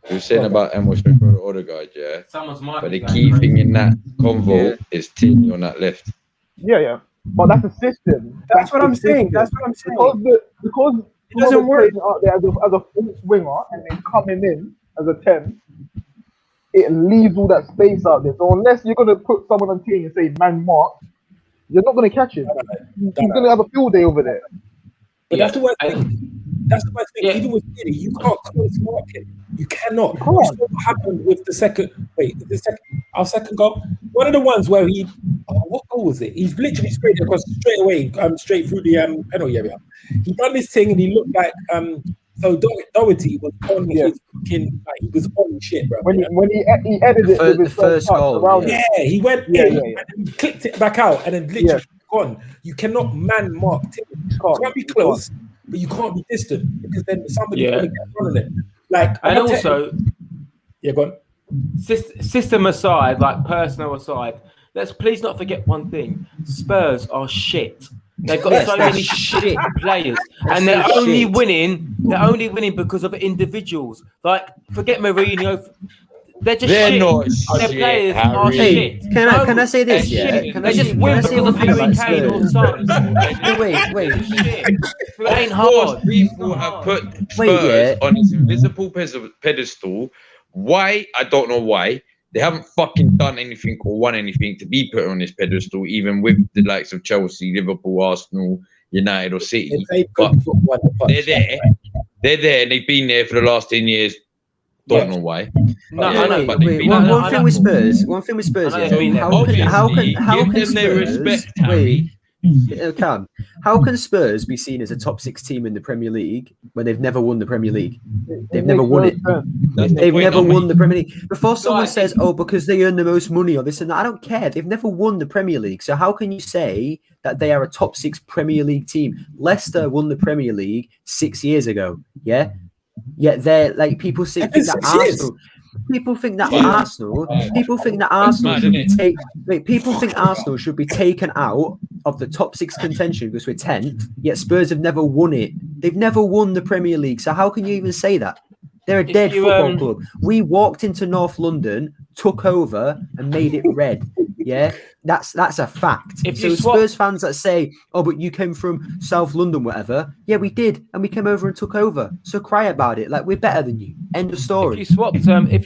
You were saying about Emil Smith Rowe or Odegaard, yeah. But the key thing in that convo is Tierney on that left. Yeah. But that's a system. That's what I'm saying. Because it doesn't work out there as a false winger and then coming in as a 10. It leaves all that space out there. So unless you're going to put someone on Tierney and say man mark, you're not going to catch him. He's going to have a field day over there. But that's the way I think. Even with Tierney, you can't close market. You cannot. That's what happened with our second goal. One of the ones where what goal was it? He's literally sprayed across straight away, straight through the penalty area. He done this thing and he looked like so Doherty was on his fucking, like, he was on shit, bro. When he edited it with his first goal. He went in and clicked it back out and then literally gone. You cannot man mark. You can't be close, but you can't be distant because then somebody's going to get in front of it. Like, and also, go on. System aside, like personal aside, let's please not forget one thing: Spurs are shit. They've got so many shit players, and they're only winning. They're only winning because of individuals. Like, forget Mourinho. They're just shit. Not Their shit, players are shit. Can I say this? They just win because of Harry Kane or something. Wait. It ain't hard. People have put Spurs on his invisible pedestal. Why? I don't know why. They haven't fucking done anything or won anything to be put on this pedestal, even with the likes of Chelsea, Liverpool, Arsenal, United, or City. But they're there. They're there, and they've been there for the last 10 years. Don't know why. One thing with Spurs. How can Spurs? How can Spurs be seen as a top 6 team in the Premier League when they've never won the Premier League? They've never won it. They've never won the Premier League. Before someone says, "Oh, because they earn the most money or this and that," I don't care. They've never won the Premier League. So how can you say that they are a top 6 Premier League team? Leicester won the Premier League 6 years ago. Yeah. Yet they're like people think that Arsenal. People think that Arsenal should be taken out of the top 6 contention because we're 10th. Yet Spurs have never won it. They've never won the Premier League. So how can you even say that? They're a dead football club. We walked into North London, took over, and made it red. Yeah, that's a fact. Spurs fans that say, "Oh, but you came from South London, whatever." Yeah, we did, and we came over and took over. So cry about it. Like, we're better than you. End of story. If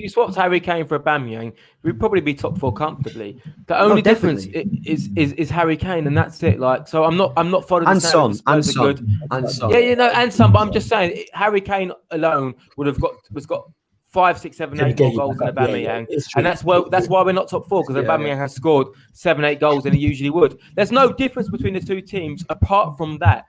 you swapped Harry Kane for Aubameyang, we'd probably be top 4 comfortably. The only difference is Harry Kane, and that's it. Like, so I'm not following. And Son. And Son. But I'm just saying Harry Kane alone was got 5, 6, 7, Can 8 get more you goals than back up, Aubameyang, it's true. and that's why we're not top 4 because Yeah, Aubameyang has scored 7, 8 goals than he usually would. There's no difference between the two teams apart from that.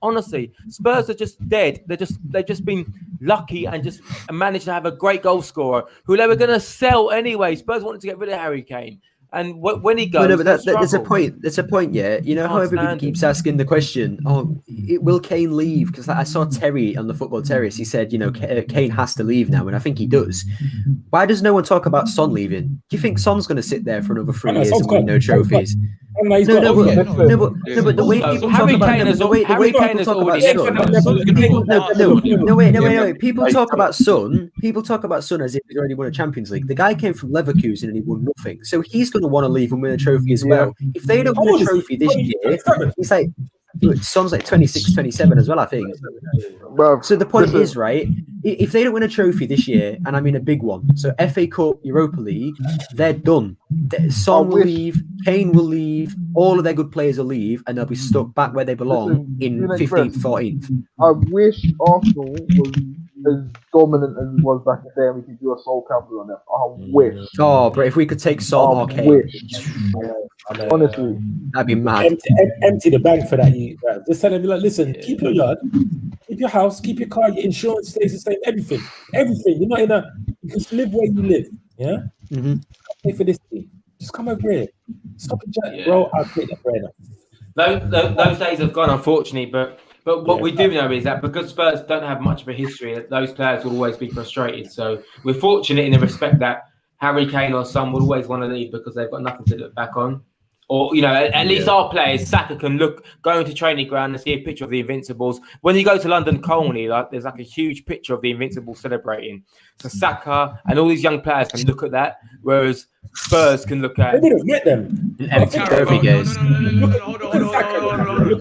Honestly, Spurs are just dead. They've just been lucky and just managed to have a great goal scorer who they were going to sell anyway. Spurs wanted to get rid of Harry Kane. And when he goes, No, but there's a point. There's a point, yeah. You know how everybody keeps asking the question, will Kane leave? Because I saw Terry on the Football Terrace. He said, Kane has to leave now, and I think he does. Why does no one talk about Son leaving? Do you think Son's going to sit there for another 3 years and win no trophies? No, but the way people talk about Son, people talk about Son as if he's already won a Champions League. The guy came from Leverkusen and he won nothing, so he's going to want to leave and win a trophy as well. If they don't win a trophy this year, he's like, Son's like 26, 27 as well, I think. So the point is, right, if they don't win a trophy this year, and I mean a big one, so FA Cup, Europa League, they're done. Son will leave, Kane will leave, all of their good players will leave, and they'll be stuck back where they belong in 15th, 14th. I wish Arsenal was as dominant as it was back in the day and we could do a soul capital on them. I wish. Oh, but if we could take Son or Kane, honestly, that'd be mad. Empty the bank for that. Just tell them, like, listen, keep your yard, keep your house, keep your car, your insurance stays the same, everything. You're not you just live where you live. Yeah. Mm-hmm. Pay for this team. Just come over here. Stop and chat, bro. I'll take that bread up. Those days have gone, unfortunately, but what we do know is that because Spurs don't have much of a history, those players will always be frustrated. So we're fortunate in the respect that Harry Kane or Son will always want to leave because they've got nothing to look back on. Or, at least our players, Saka can go into training ground and see a picture of the Invincibles. When you go to London Colney, there's a huge picture of the Invincibles celebrating. So Saka and all these young players can look at that, whereas Spurs can look at... They would have met them. Empty trophy, guys. Look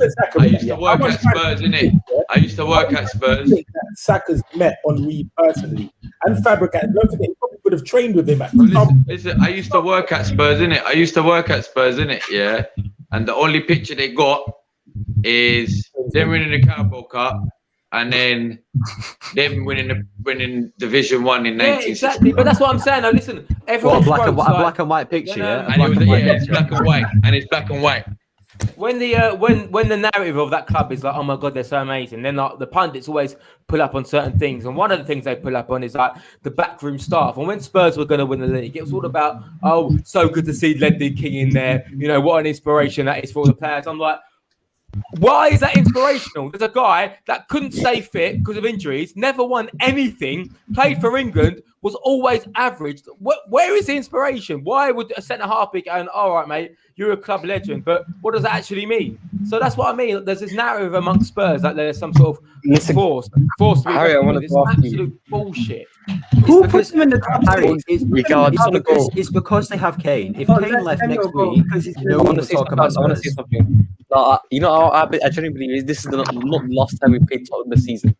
at Saka. I used to work at Spurs, innit? I used to work at Spurs. Saka's met Henry personally. And Fabregas, don't forget, he probably would have trained with him. Listen, I used to work at Spurs, innit? Yeah. And the only picture they got is them winning the Carabao Cup and then them winning Division 1 in 1960. Yeah, exactly. But that's what I'm saying. Now, listen, everyone... a black and white picture, yeah? It's black and white. And it's black and white. When the narrative of that club is like, oh my god, they're so amazing, then the pundits always pull up on certain things, and one of the things they pull up on is like the backroom staff. And when Spurs were going to win the league, it was all about, oh, so good to see Ledley King in there. What an inspiration that is for all the players. I'm like, why is that inspirational? There's a guy that couldn't stay fit because of injuries, never won anything, played for England, was always average. Where is the inspiration? Why would a centre-half be going, all right, mate, you're a club legend, but what does that actually mean? So that's what I mean. There's this narrative amongst Spurs that there's some sort of force to be Harry, I want to ask absolute bullshit. Who puts them in the top Harry, six? it's because they have Kane. If Kane left next week, no one will talk about I want to say Spurs. something. I genuinely believe this is not the last time we played Tottenham this season.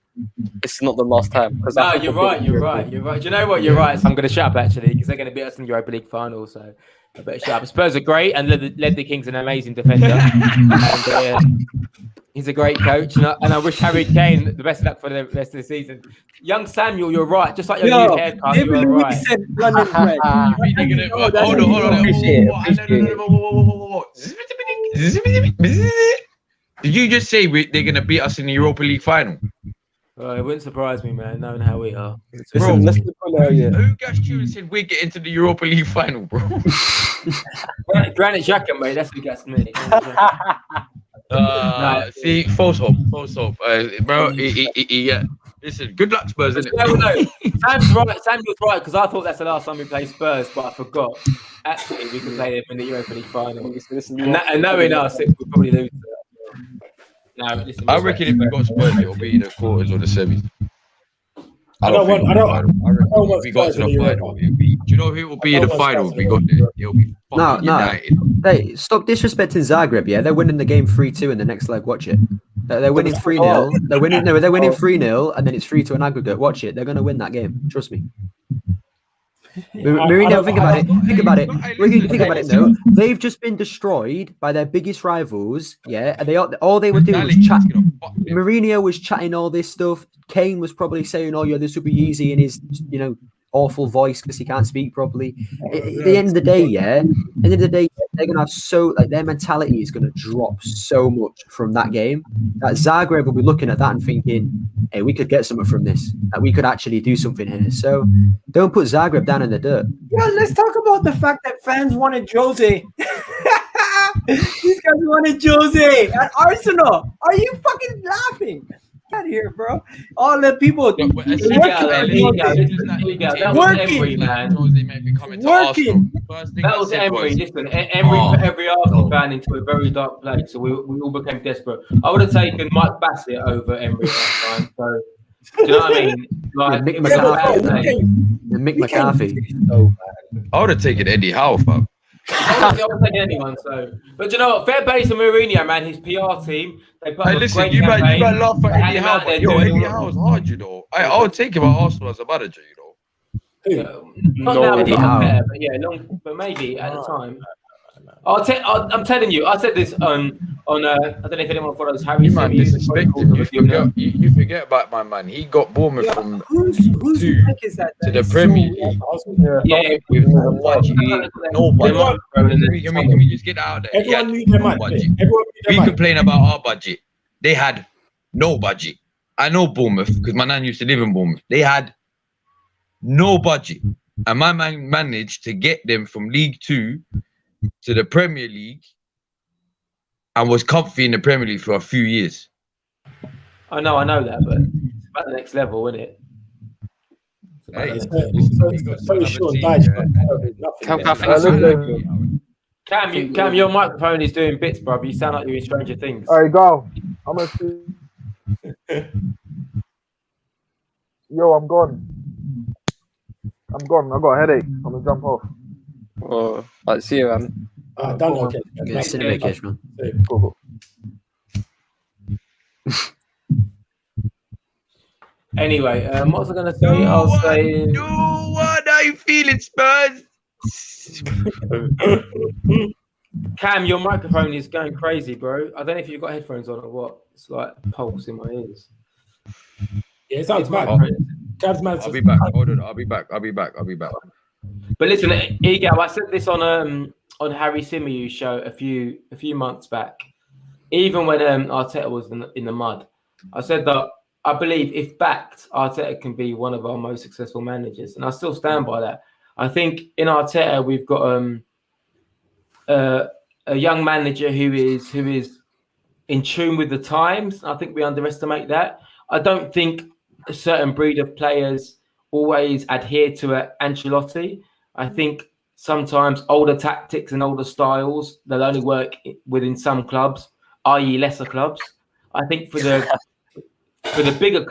This is not the last time. No, you're right. Do you know what? You're right. So I'm going to shut up, actually, because they're going to beat us in the Europa League final. So I better shut up. Spurs are great, and Ledley King's an amazing defender. And, he's a great coach, and I wish Harry Kane the best of luck for the rest of the season. Young Samuel, you're right. Just like your new haircut, you're right. Said London Red. Hold on. Did you just say they're going to beat us in the Europa League final? It wouldn't surprise me, man, knowing how we are. Bro, who gassed you and said we get into the Europa League final, bro? Granite Xhaka, mate, that's who gassed me. See, false hope. Bro, yeah. Listen, good luck, Spurs, isn't it? No. Sam's right. Samuel's right, because I thought that's the last time we played Spurs, but I forgot. Actually, we can play them in the Europa League final. And knowing us, we'll probably lose. No, listen, I reckon if we got Spurs, it'll be the quarters or the semis. I don't want if we got to the final, do you know who it will be in the final if we got there? It'll be United. Hey, stop disrespecting Zagreb, yeah? They're winning the game 3-2 in the next leg. Watch it. They're winning 3-0. They're winning 3-0, and then it's 3-2 an aggregate. Watch it. They're going to win that game. Trust me. Mourinho, think about it. Think about it. Think about it. listen. No, they've just been destroyed by their biggest rivals. Yeah, and all they were doing was chat. Mourinho was chatting all this stuff. Kane was probably saying, "Oh, yeah, this will be easy," in his, awful voice because he can't speak properly. At the end of the day, they're gonna have their mentality is gonna drop so much from that game that Zagreb will be looking at that and thinking, "Hey, we could get something from this. That we could actually do something here." So don't put Zagreb down in the dirt. Yeah, let's talk about the fact that fans wanted Jose. These guys wanted Jose at Arsenal. Are you fucking laughing? Get out of here, bro. All the people That was Emery, man. Working. That was Emery. Listen, Emery put every Arsenal fan into a very dark place, so we all became desperate. I would have taken Mike Bassett over Emery at that time. So, do you know what I mean? Like Mick McCarthy. Mick McCarthy. I would have taken Eddie Howe, fam. I would take anyone. So, but you know what? Fair play to Mourinho, man. His PR team. They put Hey, up a listen, great you might campaign. laugh at They had Eddie him Howe, out there but yo, doing Eddie all Howe is hard, you know. I would take him at Arsenal as a manager, you know. Not now, Eddie not Howe. there, but yeah, but maybe at the time. I'm telling you, I said this on I don't know if anyone follows Harry. You might disrespect him. You forget about my man. He got Bournemouth from whose two pick is that? to the Premier League Yeah, with no budget. No budget. Can we just get out there? He had Everyone knew their no man. budget. Everyone knew their We man. complain about our budget. They had no budget. I know Bournemouth because my nan used to live in Bournemouth. They had no budget. And my man managed to get them from League 2 to the Premier League and was comfy in the Premier League for a few years. I know that, but it's about the next level, isn't it? Hey, So Sean Dyche. Cam, your microphone is doing bits, brother. You sound like you're in Stranger Things. All right, go. I'm gonna see. Yo, I'm gone. I got a headache. I'm gonna jump off. Oh, let's see you, man. Done, okay. Yeah, cinema cash, man. Cool. Anyway, what was I going to say? I'll say. What are you feeling, Spurs? Cam, your microphone is going crazy, bro. I don't know if you've got headphones on or what. It's like pulse in my ears. Yeah, it sounds mad. Cav's mad. I'll be back. Hold on. I'll be back. But listen, Egal, I said this on Harry Simeyu's show a few months back. Even when Arteta was in the mud, I said that I believe if backed, Arteta can be one of our most successful managers, and I still stand by that. I think in Arteta we've got a young manager who is in tune with the times. I think we underestimate that. I don't think a certain breed of players always adhere to Ancelotti. I think sometimes older tactics and older styles, they'll only work within some clubs, i.e. lesser clubs. I think for the bigger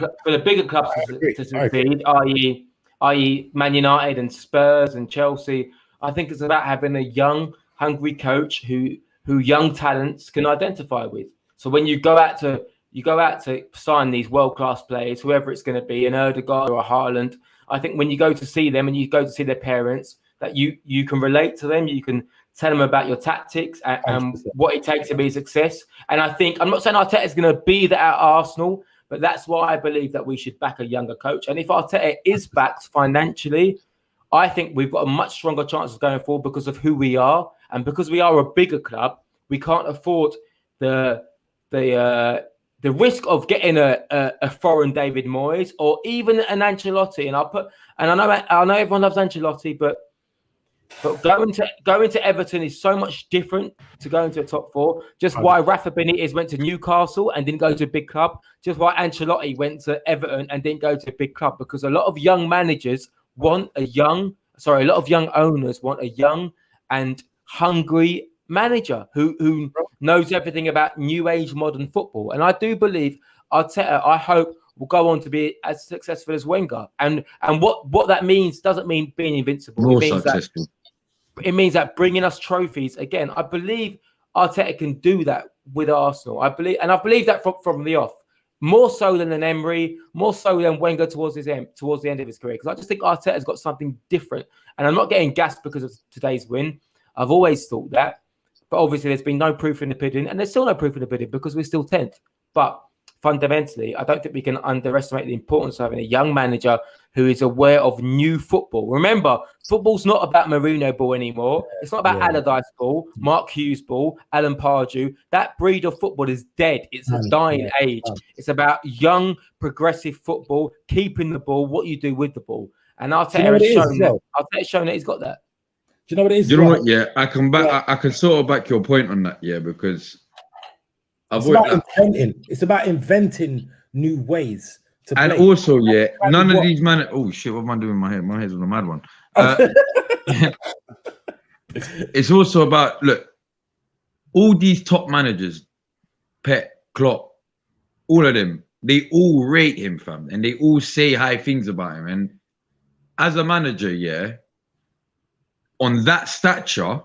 clubs to succeed, i.e. Man United and Spurs and Chelsea, I think it's about having a young, hungry coach who young talents can identify with. So when you go out to sign these world-class players, whoever it's going to be, an Odegaard or a Haaland, I think when you go to see them and you go to see their parents, that you can relate to them, you can tell them about your tactics and what it takes to be a success. And I think, I'm not saying Arteta is going to be that at Arsenal, but that's why I believe that we should back a younger coach. And if Arteta is backed financially, I think we've got a much stronger chance of going forward because of who we are. And because we are a bigger club, we can't afford the risk of getting a foreign David Moyes or even an Ancelotti. And I know everyone loves Ancelotti, but going to Everton is so much different to going to a top four. Just why Rafa Benitez went to Newcastle and didn't go to a big club. Just why Ancelotti went to Everton and didn't go to a big club. Because a lot of young managers want a lot of young owners want a young and hungry manager who knows everything about new age modern football. And I do believe Arteta, I hope, will go on to be as successful as Wenger. And what that means doesn't mean being invincible. More successful. It means that bringing us trophies again. I believe Arteta can do that with Arsenal. I believe that from the off. more so than an Emery, more so than Wenger towards the end of his career. Because I just think Arteta's got something different. And I'm not getting gassed because of today's win. I've always thought that. But obviously, there's been no proof in the pudding. And there's still no proof in the pudding because we're still 10th. But fundamentally, I don't think we can underestimate the importance of having a young manager who is aware of new football. Remember, football's not about Mourinho ball anymore. It's not about Allardyce ball, Mark Hughes ball, Alan Pardew. That breed of football is dead. It's a dying age. It's about young, progressive football, keeping the ball, what you do with the ball. And Arteta has shown that he's got that. Do you know what it is? You know what? Yeah, I can back. I can sort of back your point on that. Yeah, because it's about inventing new ways to play. And also, yeah, none of these man. Oh shit! What am I doing in my head? My head's on a mad one. It's also about all these top managers, Pep, Klopp, all of them. They all rate him, fam, and they all say high things about him. And as a manager, yeah, on that stature,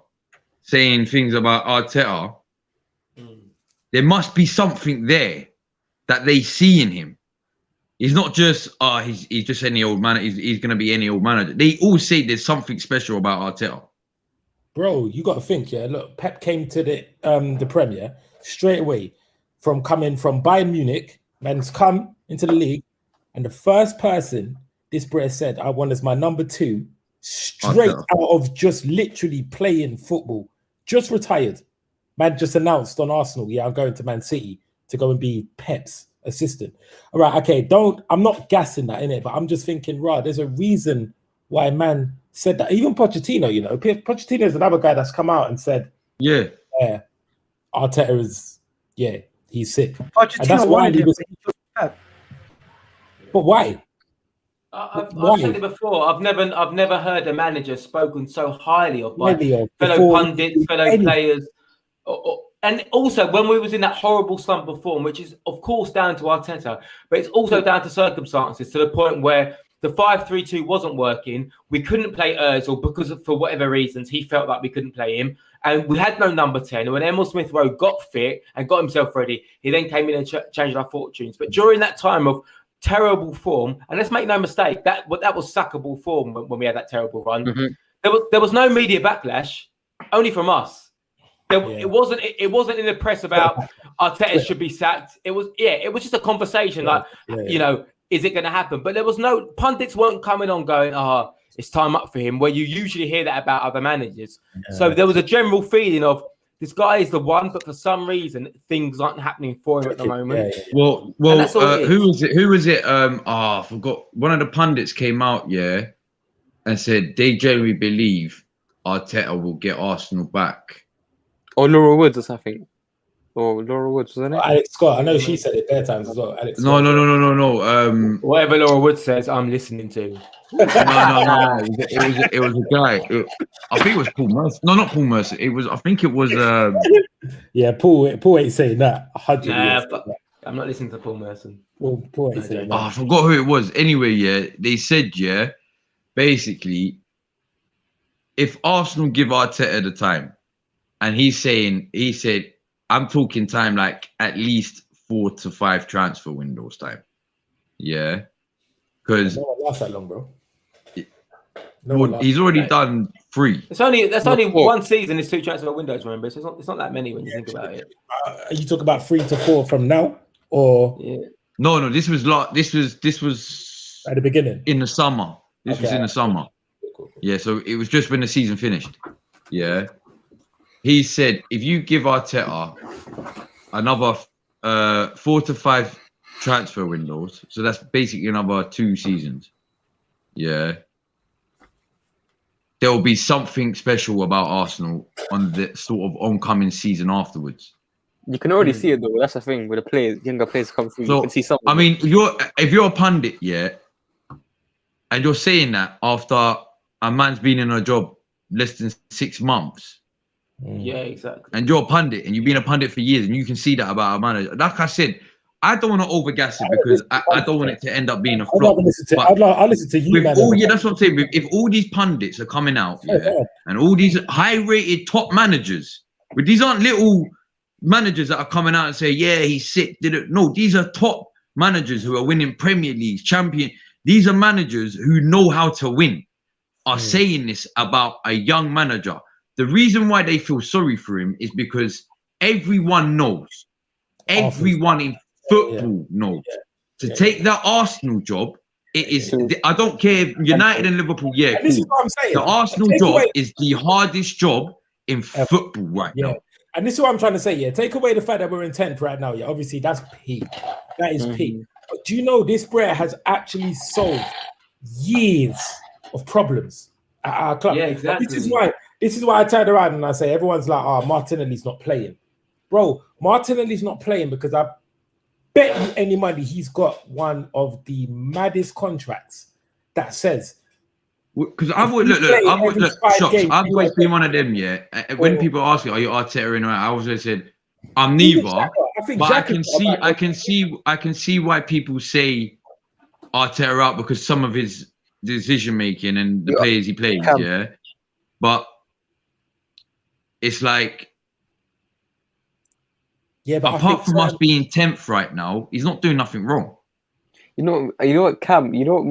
saying things about Arteta, there must be something there that they see in him. He's not just, he's just any old man. He's going to be any old manager. They all say there's something special about Arteta. Bro, you got to think, yeah. Look, Pep came to the Premier straight away from coming from Bayern Munich. Man's come into the league, and the first person this Brit said, I want as my number 2, straight out of just literally playing football, just retired. Man just announced on Arsenal, yeah, I'm going to Man City to go and be Pep's assistant. All right, okay, I'm not gassing that in it, but I'm just thinking, there's a reason why man said that. Even Pochettino, you know, Pochettino is another guy that's come out and said, Arteta is, he's sick. Pochettino, and that's why he was. But why? I've said it before. I've never heard a manager spoken so highly of by fellow pundits, fellow players. And also, when we was in that horrible slump of form, which is, of course, down to Arteta, but it's also down to circumstances, to the point where the 5-3-2 wasn't working. We couldn't play Ozil because for whatever reasons, he felt like we couldn't play him. And we had no number 10. And when Emil Smith-Rowe got fit and got himself ready, he then came in and changed our fortunes. But during that time of terrible form, and let's make no mistake, that was sackable form when we had that terrible run. Mm-hmm. There was no media backlash, only from us. It wasn't in the press about Arteta should be sacked. It was just a conversation you know, is it going to happen? But there was no pundits weren't coming on going, it's time up for him, where you usually hear that about other managers. Yeah. So there was a general feeling of this guy is the one, but for some reason things aren't happening for him at the moment. Well, who was it? I forgot. One of the pundits came out, and said they generally believe Arteta will get Arsenal back. Or Laura Woods or something. Or Laura Woods, wasn't it? Alex Scott. I know she said it bare times as well. Alex no. Whatever Laura Woods says, I'm listening to. No. It was a guy. I think it was Paul Mercer. No, not Paul Mercer. I think it was. Paul ain't saying that. I'm not listening to Paul Mercer. Well, Paul ain't saying that. I forgot who it was. Anyway, they said, basically, if Arsenal give Arteta the time, and he said, I'm talking time like at least 4 to 5 transfer windows time. Yeah. Because no one lasts that long, bro. He's already done 3. That's only 1 season, is 2 transfer windows, remember? So it's not that many when you think about it. Are you talking about 3 to 4 from now? Or No, this was at the beginning. In the summer. This was in the summer. Cool. Yeah, so it was just when the season finished. Yeah. He said, if you give Arteta another 4 to 5 transfer windows, so that's basically another 2 seasons, there will be something special about Arsenal on the sort of oncoming season afterwards. You can already see it, though. That's the thing with the players, younger players come through. So, you can see something. I mean, if you're a pundit, and you're saying that after a man's been in a job less than 6 months. Yeah, exactly. And you're a pundit, and you've been a pundit for years, and you can see that about a manager. Like I said, I don't want to overgas it because I don't want it to end up being a flop. I'll listen to you, man. That's what I'm saying. If all these pundits are coming out, and all these high-rated top managers, but these aren't little managers that are coming out and say, he's sick. No, these are top managers who are winning Premier Leagues, these are managers who know how to win, are saying this about a young manager. The reason why they feel sorry for him is because everyone knows, everyone in football knows. To take that Arsenal job, it is. I don't care if United and Liverpool. Yeah, and this is what I'm saying. The Arsenal job is the hardest job in football right now. And this is what I'm trying to say. Yeah, take away the fact that we're in 10th right now. Yeah, obviously that's peak. That is peak. But do you know this Brett has actually solved years of problems at our club? Yeah, exactly. This is why I turn around and I say everyone's like, "Oh, Martinelli's not playing." Bro, Martinelli's not playing because I bet you any money he's got one of the maddest contracts that says. Because I've always been one of them. Yeah, when people ask me, "Are you Arteta in?" I always said, "I'm neither." But I can see why people say Arteta out because some of his decision making and the players he plays. Yeah, but it's like. Yeah, but apart from us being 10th right now, he's not doing nothing wrong. You know what, Cam? You know what,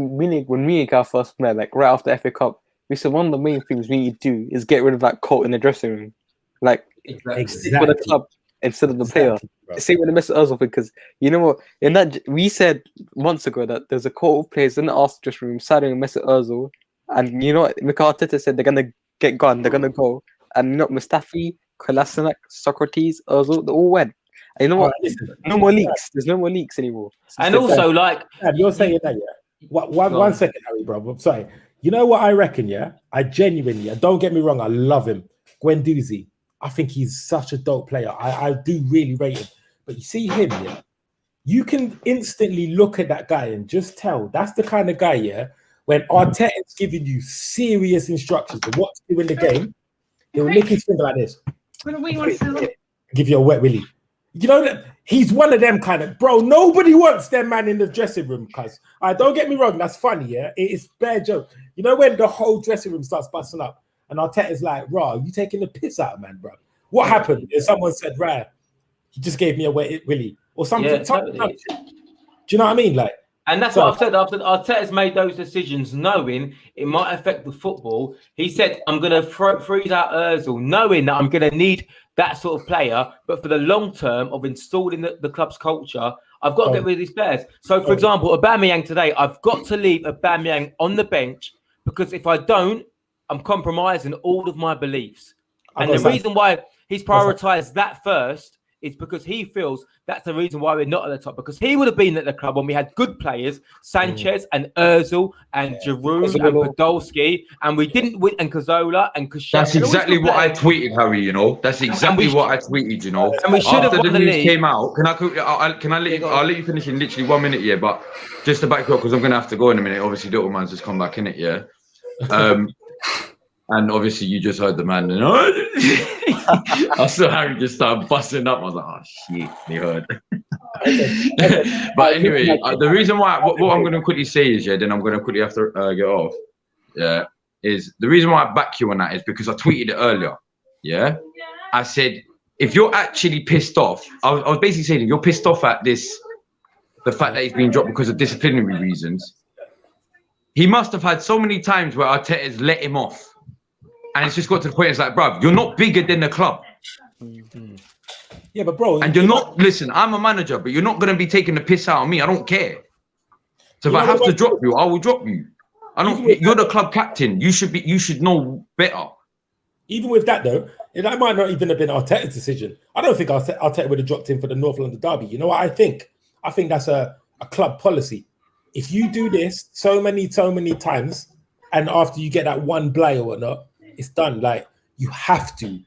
when me and Cal first met, like right after FA Cup, we said one of the main things we need to do is get rid of that cult in the dressing room, like for the club instead of the player. Same with the Mesut Ozil, because you know what? In that we said months ago that there's a cult of players in the Arsenal dressing room siding with Mesut Ozil, and you know what? Mikel Arteta said they're gonna get gone, they're gonna go, and you know Mustafi, Kolasinac, Socrates, Ozil, they all went. And you know what? No more leaks. There's no more leaks anymore. And also, like you're saying that, yeah. One second, Harry, bro. I'm sorry. You know what I reckon, yeah? I genuinely, don't get me wrong, I love him. Guendouzi, I think he's such a dope player. I do really rate him. But you see him, yeah? You can instantly look at that guy and just tell that's the kind of guy, yeah? When Arteta is giving you serious instructions of what to do in the game, he'll lick his finger like this. Give you a wet willy. You know that he's one of them kind of bro. Nobody wants them man in the dressing room, cuz. Don't get me wrong, that's funny, yeah. It is bare joke. You know when the whole dressing room starts busting up, and Arteta's like, "Raw, you taking the piss out of man, bro? What happened?" If someone said, "Right, he just gave me a wet willy," or something. Yeah, totally. Do you know what I mean? Like, and that's what I've said. Arteta's made those decisions knowing it might affect the football. He said, "I'm going to freeze out Ozil, knowing that I'm going to need that sort of player, but for the long term of installing the club's culture, I've got to get rid of these players." So, for example, Aubameyang today, I've got to leave Aubameyang on the bench because if I don't, I'm compromising all of my beliefs. And the reason why he's prioritized that first is because he feels that's the reason why we're not at the top. Because he would have been at the club when we had good players, Sanchez and Ozil and Giroud and Podolski, and we didn't win, and Cazorla and Koscielny. That's exactly what I tweeted, Harry. You know, that's exactly what I tweeted. You know, and we should have after won the the news league. came out. I'll let you finish in literally 1 minute, yeah. But just to back up, because I'm gonna have to go in a minute. Obviously, Little Man's just come back in it, yeah. And obviously, you just heard the man. And I saw Harry just start busting up. I was like, "Oh shit," he heard. But anyway, the reason why what I'm going to quickly say is, yeah, then I'm going to quickly have to get off. Yeah, is the reason why I back you on that is because I tweeted it earlier. Yeah, I said if you're actually pissed off, I was basically saying if you're pissed off at the fact that he's being dropped because of disciplinary reasons. He must have had so many times where Arteta's let him off. And it's just got to the point, it's like, bruv, you're not bigger than the club. Yeah, but bro... And you're not... Listen, I'm a manager, but you're not going to be taking the piss out of me. I don't care. So if I have to drop you, I will drop you. You're the club captain. You should know better. Even with that, though, that might not even have been Arteta's decision. I don't think Arteta would have dropped him for the North London derby. You know what I think? I think that's a club policy. If you do this so many times, and after you get that one bly or whatnot, it's done. Like, you have to.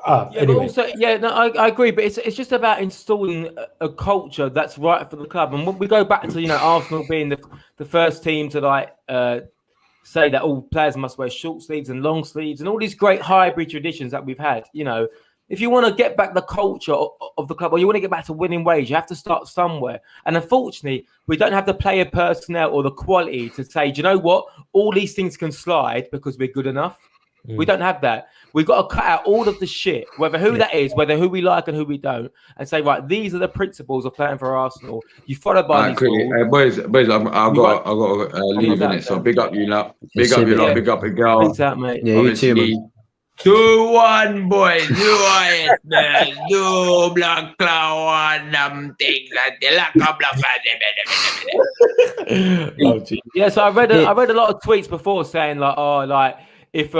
Anyway. I agree, but it's just about installing a culture that's right for the club. And when we go back to Arsenal being the first team to say that all players must wear short sleeves and long sleeves and all these great hybrid traditions that we've had. If you want to get back the culture of the club, or you want to get back to winning ways, you have to start somewhere. And unfortunately, we don't have the player personnel or the quality to say, do you know what? All these things can slide because we're good enough. We don't have that. We've got to cut out all of the shit, whether who that is, whether who we like and who we don't, and say, right, these are the principles of playing for Arsenal. You follow by these rules. Boys, I've got to leave in it. So big up you lot. Big up you lot. Big up Egal. Peace out, mate. Yeah, you too, man. 2-1, boys. Do it, man. Do black cloud and things like that. Yeah, so I read a lot of tweets before saying like, oh, like if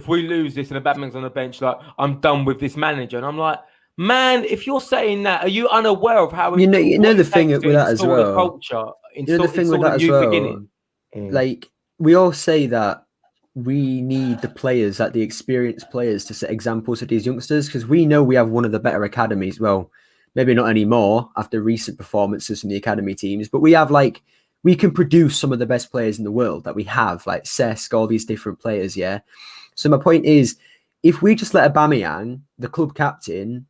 we lose this and Aubameyang's on the bench, like I'm done with this manager, and I'm like, man, if you're saying that, are you unaware of how you know the thing with that as well? Culture, you know the thing with that as well. Like we all say that we need the players, like the experienced players, to set examples of these youngsters, because we know we have one of the better academies. Well, maybe not anymore after recent performances from the academy teams, but we have like. We can produce some of the best players in the world that we have, like Cesc, all these different players, yeah? So my point is, if we just let Aubameyang, the club captain,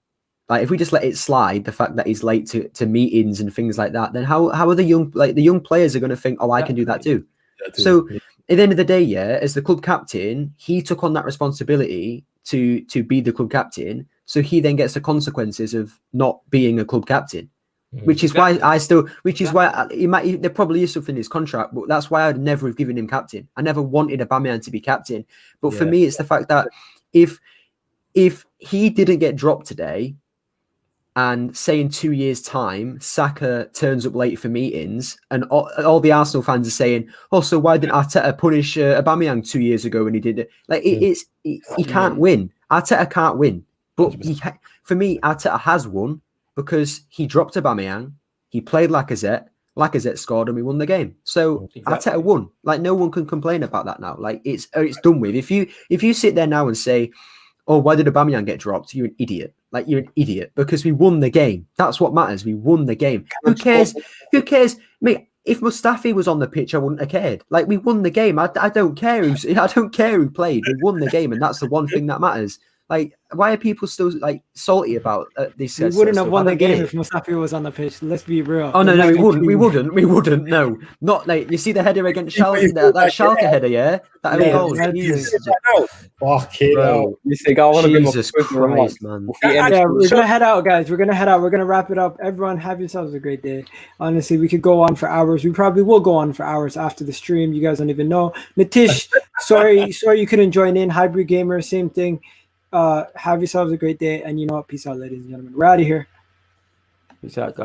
like if we just let it slide, the fact that he's late to meetings and things like that, then how are the young players are going to think, oh, I can do that too. So at the end of the day, yeah, as the club captain, he took on that responsibility to be the club captain. So he then gets the consequences of not being a club captain. Which is why there probably is something in his contract, but that's why I'd never have given him captain. I never wanted Aubameyang to be captain. But for me, it's the fact that if he didn't get dropped today, and say in 2 years' time, Saka turns up late for meetings, and all the Arsenal fans are saying, "Oh, so why didn't Arteta punish Aubameyang 2 years ago when he did it?" Like he can't win. Arteta can't win, but for me, Arteta has won. Because he dropped Aubameyang, he played Lacazette scored, and we won the game. So Arteta won. Like no one can complain about that now. Like it's done with. If you sit there now and say, "Oh, why did Aubameyang get dropped?" You're an idiot. Like you're an idiot because we won the game. That's what matters. We won the game. Who cares? Who cares? Mate, if Mustafi was on the pitch, I wouldn't have cared. Like we won the game. I don't care who played. We won the game, and that's the one thing that matters. Like, why are people still like salty about this? We wouldn't have won the game if Mustafi was on the pitch. Let's be real. Oh no, we wouldn't. No, not like you see the header against Schalke, that Schalke header, yeah. That goal. Fucking hell. Jesus Christ, man. Yeah, we're gonna head out, guys. We're gonna wrap it up. Everyone, have yourselves a great day. Honestly, we could go on for hours. We probably will go on for hours after the stream. You guys don't even know. Nitish, sorry you couldn't join in. Hybrid Gamer, same thing. Have yourselves a great day, and you know what? Peace out, ladies and gentlemen. We're out of here. Peace out, guys.